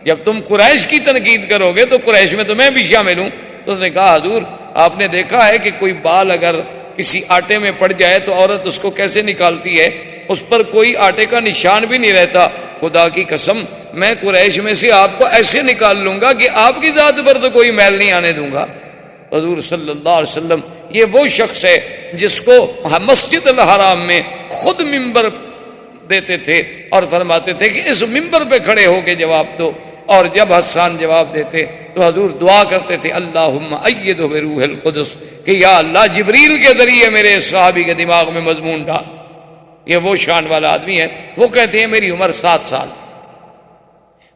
جب تم قریش کی تنقید کرو گے تو قریش میں تو میں بھی شامل ہوں۔ تو اس نے کہا حضور آپ نے دیکھا ہے کہ کوئی بال اگر کسی آٹے میں پڑ جائے تو عورت اس کو کیسے نکالتی ہے، اس پر کوئی آٹے کا نشان بھی نہیں رہتا۔ خدا کی قسم میں قریش میں سے آپ کو ایسے نکال لوں گا کہ آپ کی ذات پر تو کوئی میل نہیں آنے دوں گا۔ حضور صلی اللہ علیہ وسلم یہ وہ شخص ہے جس کو مسجد الحرام میں خود ممبر دیتے تھے اور فرماتے تھے کہ اس ممبر پہ کھڑے ہو کے جواب دو، اور جب حسان جواب دیتے تو حضور دعا کرتے تھے اللہم ایدہ بروح القدس، کہ یا اللہ جبریل کے ذریعے میرے صحابی کے دماغ میں مضمون ڈال۔ یہ وہ شان والا آدمی ہے۔ وہ کہتے ہیں میری عمر 7 سال تھی،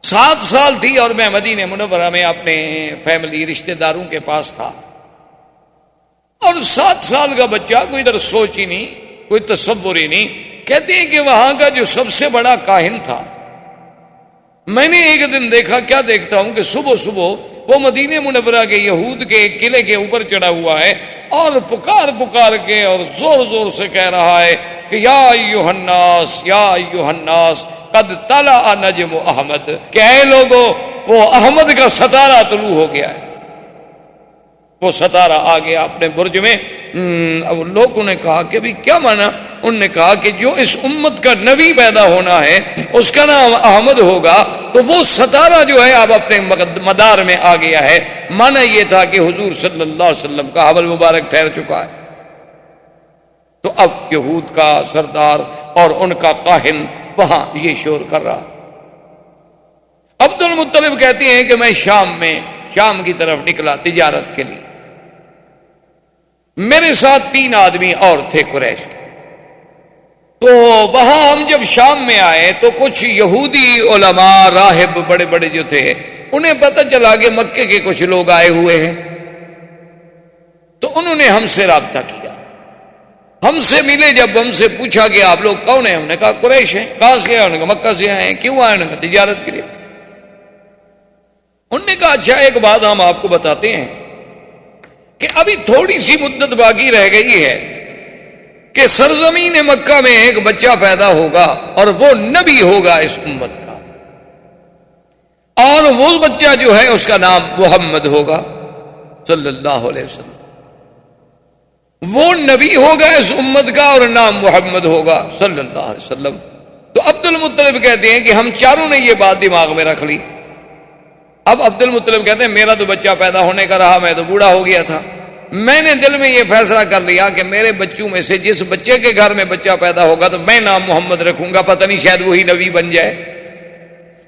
7 سال تھی اور میں مدینہ منورہ میں اپنے فیملی رشتہ داروں کے پاس تھا، اور 7 سال کا بچہ کوئی ادھر سوچ ہی نہیں، کوئی تصور ہی نہیں۔ کہتے ہیں کہ وہاں کا جو سب سے بڑا کاہن تھا، میں نے ایک دن دیکھا، کیا دیکھتا ہوں کہ صبح صبح وہ مدینہ منورہ کے یہود کے ایک قلعے کے اوپر چڑھا ہوا ہے اور پکار کے اور زور زور سے کہہ رہا ہے کہ یا ایھا الناس یا ایھا الناس قد طلع نجم احمد، کہ اے لوگو وہ احمد کا ستارہ طلوع ہو گیا ہے۔ وہ ستارہ آ گیا اپنے برج میں۔ لوگوں نے کہا کہ بھی کیا مانا؟ انہوں نے کہا کہ جو اس امت کا نبی پیدا ہونا ہے اس کا نام احمد ہوگا، تو وہ ستارہ جو ہے اب اپنے مدار میں آ گیا ہے۔ مانا یہ تھا کہ حضور صلی اللہ علیہ وسلم کا حمل مبارک ٹھہر چکا ہے۔ تو اب یہود کا سردار اور ان کا کاہن وہاں یہ شور کر رہا۔ عبد المطلب کہتے ہیں کہ میں شام کی طرف نکلا تجارت کے لیے، میرے ساتھ 3 آدمی اور تھے قریش کے۔ تو وہاں ہم جب شام میں آئے تو کچھ یہودی علماء راہب بڑے بڑے جو تھے انہیں پتہ چلا کہ مکے کے کچھ لوگ آئے ہوئے ہیں، تو انہوں نے ہم سے رابطہ کیا، ہم سے ملے۔ جب ہم سے پوچھا کہ آپ لوگ کون ہیں، ہم نے کہا قریش ہیں۔ کہاں سے آئے؟ انہوں نے کہا مکہ سے آئے ہیں۔ کیوں آئے؟ انہوں نے کہا تجارت کے لیے۔ انہوں نے کہا اچھا ایک بات ہم آپ کو بتاتے ہیں کہ ابھی تھوڑی سی مدت باقی رہ گئی ہے کہ سرزمین مکہ میں ایک بچہ پیدا ہوگا اور وہ نبی ہوگا اس امت کا، اور وہ بچہ جو ہے اس کا نام محمد ہوگا صلی اللہ علیہ وسلم۔ وہ نبی ہوگا اس امت کا اور نام محمد ہوگا صلی اللہ علیہ وسلم۔ تو عبد المطلب کہتے ہیں کہ ہم چاروں نے یہ بات دماغ میں رکھ لی۔ اب عبد المطلب کہتے ہیں میرا تو بچہ پیدا ہونے کا رہا، میں تو بوڑھا ہو گیا تھا، میں نے دل میں یہ فیصلہ کر لیا کہ میرے بچوں میں سے جس بچے کے گھر میں بچہ پیدا ہوگا تو میں نام محمد رکھوں گا، پتہ نہیں شاید وہی نبی بن جائے۔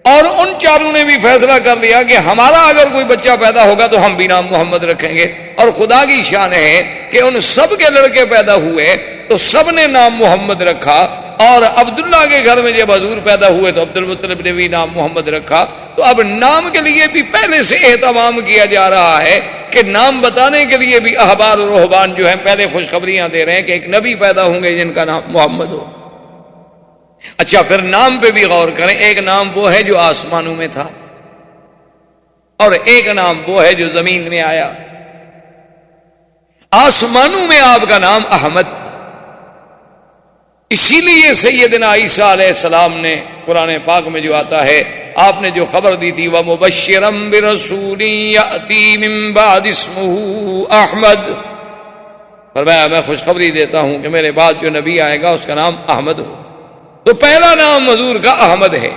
اور ان چاروں نے بھی فیصلہ کر لیا کہ ہمارا اگر کوئی بچہ پیدا ہوگا تو ہم بھی نام محمد رکھیں گے۔ اور خدا کی شان ہے کہ ان سب کے لڑکے پیدا ہوئے تو سب نے نام محمد رکھا، اور عبداللہ کے گھر میں جب حضور پیدا ہوئے تو عبد المطلب نے بھی نام محمد رکھا۔ تو اب نام کے لیے بھی پہلے سے اہتمام کیا جا رہا ہے کہ نام بتانے کے لیے بھی احبار اور رہبان جو ہیں پہلے خوشخبریاں دے رہے ہیں کہ ایک نبی پیدا ہوں گے جن کا نام محمد ہو۔ اچھا، پھر نام پہ بھی غور کریں۔ ایک نام وہ ہے جو آسمانوں میں تھا، اور ایک نام وہ ہے جو زمین میں آیا۔ آسمانوں میں آپ کا نام احمد تھا، اسی لیے سیدنا عیسیٰ علیہ السلام نے قرآن پاک میں جو آتا ہے، آپ نے جو خبر دی تھی وَمُبَشِّرًا بِرَسُولٍ يَأْتِي مِن بَعْدِ اسْمُهُ احمد، فرمایا میں خوشخبری دیتا ہوں کہ میرے بعد جو نبی آئے گا اس کا نام احمد ہو۔ تو پہلا نام حضور کا احمد ہے،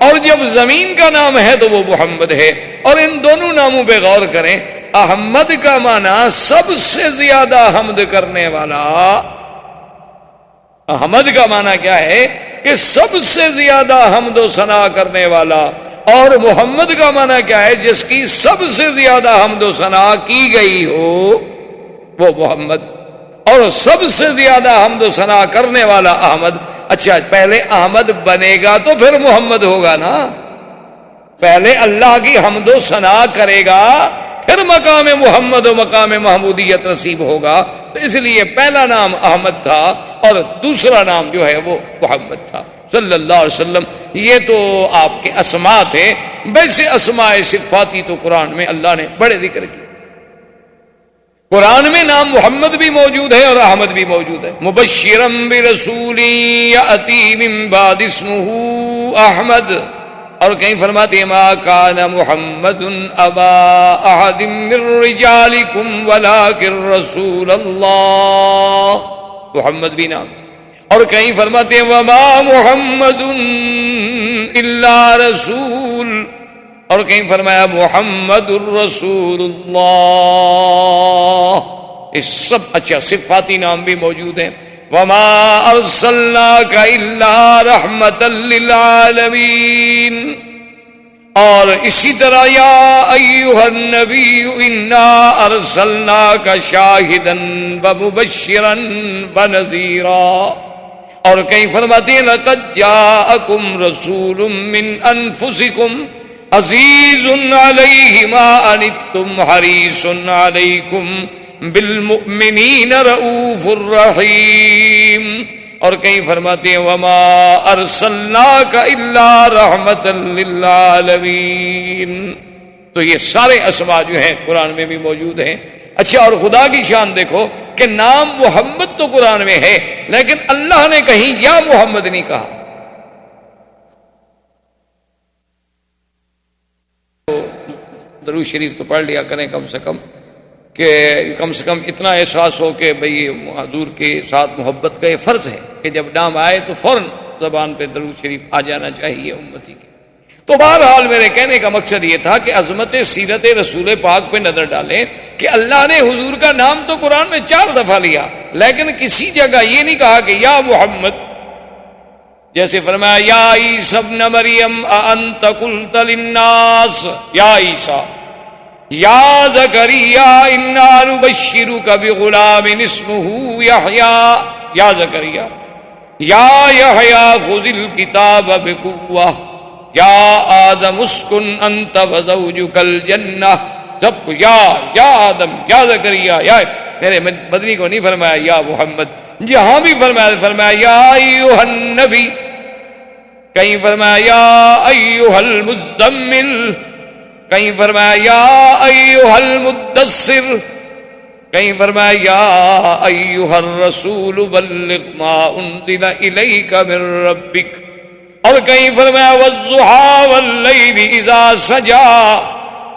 اور جب زمین کا نام ہے تو وہ محمد ہے۔ اور ان دونوں ناموں پہ غور کریں۔ احمد کا معنی سب سے زیادہ حمد کرنے والا، احمد کا معنی کیا ہے کہ سب سے زیادہ حمد و ثنا کرنے والا، اور محمد کا معنی کیا ہے جس کی سب سے زیادہ حمد و ثنا کی گئی ہو وہ محمد، اور سب سے زیادہ حمد و ثنا کرنے والا احمد۔ اچھا، پہلے احمد بنے گا تو پھر محمد ہوگا نا، پہلے اللہ کی حمد و ثنا کرے گا پھر مقام محمد و مقام محمودیت نصیب ہوگا۔ تو اس لیے پہلا نام احمد تھا اور دوسرا نام جو ہے وہ محمد تھا صلی اللہ علیہ وسلم۔ یہ تو آپ کے اسماء تھے۔ ویسے اسماء صفاتی تو قرآن میں اللہ نے بڑے ذکر کی۔ قرآن میں نام محمد بھی موجود ہے اور احمد بھی موجود ہے۔ مبشرا برسول یأتی من بعد اسمہ احمد، اور کہیں فرماتے ہیں ما کان محمد ابا احد من رجالکم ولکن رسول اللہ، محمد بھی نام۔ اور کہیں فرماتے ہیں وما محمد الا رسول، اور کہیں فرمایا محمد الرسول اللہ۔ اس سب اچھا صفاتی نام بھی موجود ہیں۔ وما ارسلناک الا رحمتا للعالمین، اور اسی طرح یا ایھا النبی انا ارسلناک شاہدا ومبشرا ونذیرا، اور کہیں فرماتے ہیں لقد جاءکم رسول من انفسکم عزیز علیہ ما عنتم حریص علیکم بالمؤمنین رؤوف الرحیم، اور کہیں فرماتے ہیں وما ارسلناک الا رحمتا للعالمین۔ تو یہ سارے اسماء جو ہیں قرآن میں بھی موجود ہیں۔ اچھا، اور خدا کی شان دیکھو کہ نام محمد تو قرآن میں ہے لیکن اللہ نے کہیں یا محمد نہیں کہا۔ درود شریف تو پڑھ لیا کریں کم سے کم اتنا احساس ہو کہ بھئی حضور کے ساتھ محبت کا یہ فرض ہے کہ جب نام آئے تو فوراً زبان پہ درود شریف آ جانا چاہیے امتی کے۔ تو بہرحال میرے کہنے کا مقصد یہ تھا کہ عظمت سیرت رسول پاک پہ نظر ڈالیں کہ اللہ نے حضور کا نام تو قرآن میں 4 دفعہ لیا لیکن کسی جگہ یہ نہیں کہا کہ یا محمد، جیسے فرمایا یا عیسی ابن مریم اانت قلت للناس، یا عیسی، یا زکریا انا نبشرک بغلام اسمہ یحییٰ، یا زکریا، یا یحییٰ خذ الکتاب بقوہ، یا آدم اسکن انت وزوجک الجنہ، سب کو یا آدم، یا زکریا، یا میرے مدنی کو نہیں فرمایا یا محمد، جہاں بھی فرمایا یا ایھا النبی، کہیں فرمایا یا ایھا المزمل، کہیں فرمایا یا ایھا المدثر، کہیں فرمایا یا ایھا الرسول بلغ ما انزل الیک من ربک، اور کہیں فرمایا والضحی واللیل اذا سجا،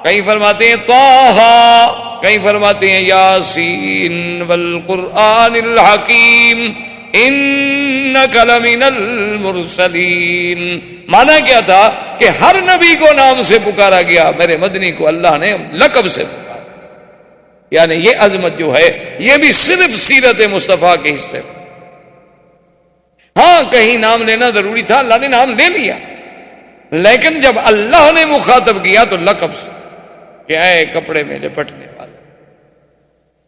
کہیں فرماتے ہیں طٰہٰ، کہیں فرماتے ہیں یاسین والقرآن الحکیم انک لمن المرسلین۔ مانا کیا تھا کہ ہر نبی کو نام سے پکارا گیا، میرے مدنی کو اللہ نے لقب سے پکارا۔ یعنی یہ عظمت جو ہے یہ بھی صرف سیرت مصطفیٰ کے حصے. ہاں کہیں نام لینا ضروری تھا، اللہ نے نام لے لیا، لیکن جب اللہ نے مخاطب کیا تو لقب سے کہ اے کپڑے میں لپٹنے والے.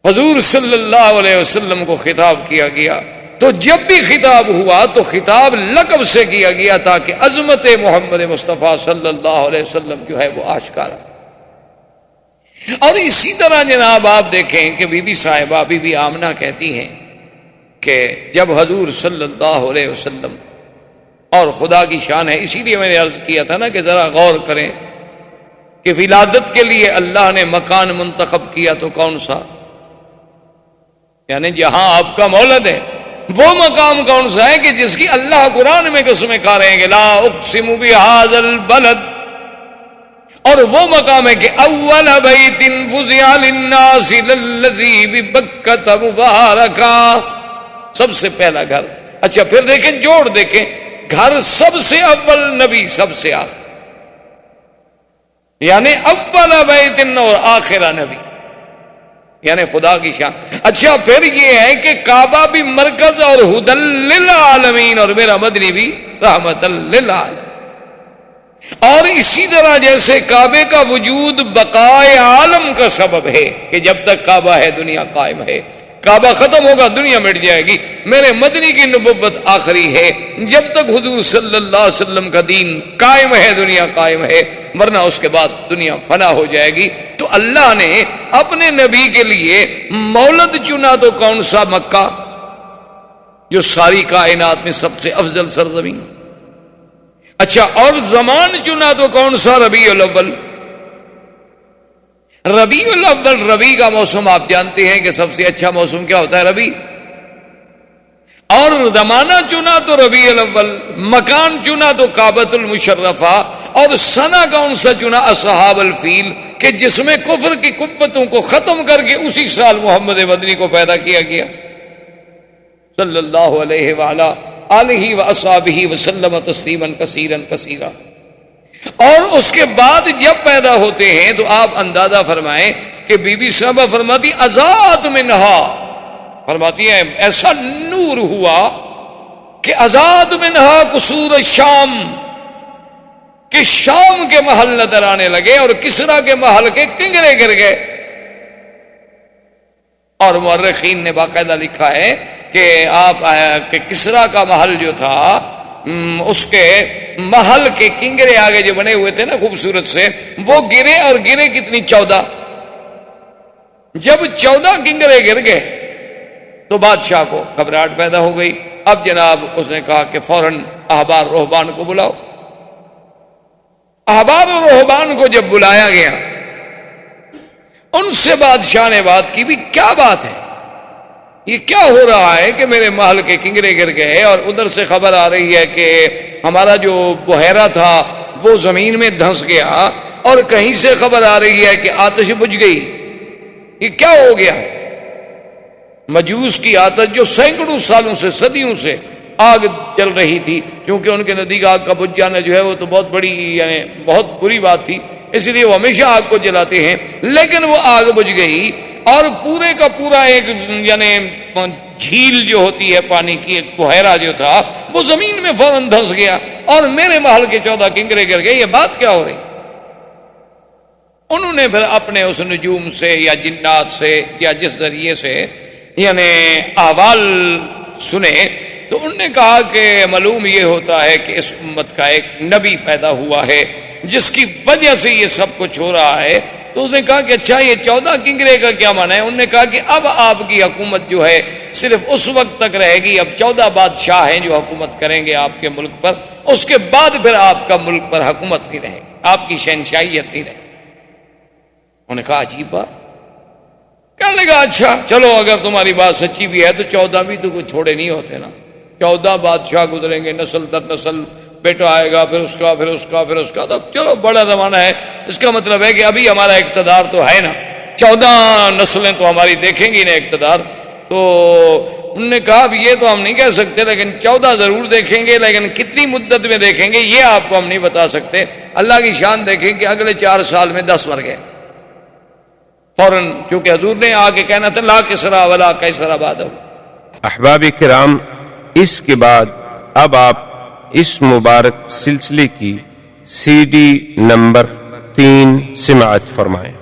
حضور صلی اللہ علیہ وسلم کو خطاب کیا گیا تو جب بھی خطاب ہوا تو خطاب لقب سے کیا گیا تاکہ عظمت محمد مصطفیٰ صلی اللہ علیہ وسلم جو ہے وہ آشکارا. اور اسی طرح جناب آپ دیکھیں کہ بی بی صاحبہ بی بی آمنہ کہتی ہیں کہ جب حضور صلی اللہ علیہ وسلم، اور خدا کی شان ہے، اسی لیے میں نے عرض کیا تھا نا کہ ذرا غور کریں کہ ولادت کے لیے اللہ نے مکان منتخب کیا تو کون سا، یعنی جہاں آپ کا مولد ہے وہ مقام کون سا ہے کہ جس کی اللہ قرآن میں قسمیں کھا رہے ہیں کہ لا اقسم بہذا البلد، اور وہ مقام ہے کہ اول بیت وضع للناس للذی ببکۃ مبارکا، سب سے پہلا گھر. اچھا پھر دیکھیں جوڑ دیکھیں، گھر سب سے اول، نبی سب سے آخر، یعنی اول بیت اور آخرہ نبی، یعنی خدا کی شان. اچھا پھر یہ ہے کہ کعبہ بھی مرکز اور ہدی للعالمین، اور میرا مدنی بھی رحمت للعالمین. اور اسی طرح جیسے کعبے کا وجود بقائے عالم کا سبب ہے کہ جب تک کعبہ ہے دنیا قائم ہے، کعبہ ختم ہوگا دنیا مٹ جائے گی. میرے مدنی کی نبوت آخری ہے، جب تک حضور صلی اللہ علیہ وسلم کا دین قائم ہے دنیا قائم ہے، ورنہ اس کے بعد دنیا فنا ہو جائے گی. تو اللہ نے اپنے نبی کے لیے مولد چنا تو کون سا؟ مکہ، جو ساری کائنات میں سب سے افضل سرزمین. اچھا اور زمان چنا تو کون سا؟ ربیع الاول. ربیع الاول، ربیع کا موسم آپ جانتے ہیں کہ سب سے اچھا موسم کیا ہوتا ہے؟ ربیع. اور زمانہ چنا تو ربیع الاول، مکان چنا تو کعبۃ المشرفہ، اور سنہ کون سا چنا؟ اصحاب الفیل، کہ جس میں کفر کی قوتوں کو ختم کر کے اسی سال محمد مدنی کو پیدا کیا گیا صلی اللہ علیہ وآلہ آلہ واصحابہ وسلم تسلیما کثیرا کثیرا. اور اس کے بعد جب پیدا ہوتے ہیں تو آپ اندازہ فرمائیں کہ بی بی صاحبہ فرماتی ازاد منہا، فرماتی ہیں ایسا نور ہوا کہ ازاد منہا قصور الشام، کہ شام کے محل نظر آنے لگے اور کسرا کے محل کے کنگرے گر گئے. اور مورخین نے باقاعدہ لکھا ہے کہ آپ کہ کسرا کا محل جو تھا اس کے محل کے کنگرے آگے جو بنے ہوئے تھے نا خوبصورت سے، وہ گرے، اور گرے کتنی؟ 14. جب 14 کنگرے گر گئے تو بادشاہ کو گھبراہٹ پیدا ہو گئی. اب جناب اس نے کہا کہ فوراً احبار رہبان کو بلاؤ. احبار و رہبان کو جب بلایا گیا، ان سے بادشاہ نے بات کی، بھی کیا بات ہے، یہ کیا ہو رہا ہے کہ میرے محل کے کنگرے گر گئے، اور ادھر سے خبر آ رہی ہے کہ ہمارا جو بحیرہ تھا وہ زمین میں دھنس گیا، اور کہیں سے خبر آ رہی ہے کہ آتش بجھ گئی. یہ کیا ہو گیا؟ مجوس کی آتش جو سینکڑوں سالوں سے، صدیوں سے آگ جل رہی تھی، کیونکہ ان کے نزدیک آگ کا بجھ جانا جو ہے وہ تو بہت بڑی، یعنی بہت بری بات تھی، اس لیے وہ ہمیشہ آگ کو جلاتے ہیں. لیکن وہ آگ بجھ گئی، اور پورے کا پورا ایک یعنی جھیل جو ہوتی ہے پانی کی، ایک بحیرہ جو تھا وہ زمین میں فوراً دھنس گیا، اور میرے محل کے 14 کنگرے گر گئے. یہ بات کیا ہو رہی؟ انہوں نے پھر اپنے اس نجوم سے یا جنات سے یا جس ذریعے سے یعنی احوال سنے، تو انہوں نے کہا کہ معلوم یہ ہوتا ہے کہ اس امت کا ایک نبی پیدا ہوا ہے جس کی وجہ سے یہ سب کچھ ہو رہا ہے. تو اس نے کہا کہ اچھا یہ 14 کنگرے کا کیا معنی ہے؟ انہوں نے کہا کہ اب آپ کی حکومت جو ہے صرف اس وقت تک رہے گی، اب 14 بادشاہ ہیں جو حکومت کریں گے آپ کے ملک پر، اس کے بعد پھر آپ کا ملک پر حکومت نہیں رہے گی، آپ کی شہنشاہیت نہیں رہے گی. انہوں نے کہا عجیب بات. کہنے لگا اچھا چلو اگر تمہاری بات سچی بھی ہے تو 14 بھی تو کوئی تھوڑے نہیں ہوتے نا، 14 بادشاہ گزریں گے، نسل در نسل، بیٹا آئے گا، پھر اس کا پھر اس کا پھر اس کا، تو چلو بڑا زمانہ ہے. اس کا مطلب ہے کہ ابھی ہمارا اقتدار تو ہے نا، 14 نسلیں تو ہماری دیکھیں گی نا اقتدار. تو انہوں نے کہا اب یہ تو ہم نہیں کہہ سکتے، لیکن 14 ضرور دیکھیں گے، لیکن کتنی مدت میں دیکھیں گے یہ آپ کو ہم نہیں بتا سکتے. اللہ کی شان دیکھیں کہ اگلے 4 سال میں 10 مر گئے فوراً، چونکہ حضور نے آگے کہنا تھا لا کسرا ولا قیصر بعدہ۔ احباب کرام، اس کے بعد اب آپ اس مبارک سلسلے کی CD نمبر 3 سماعت فرمائیں۔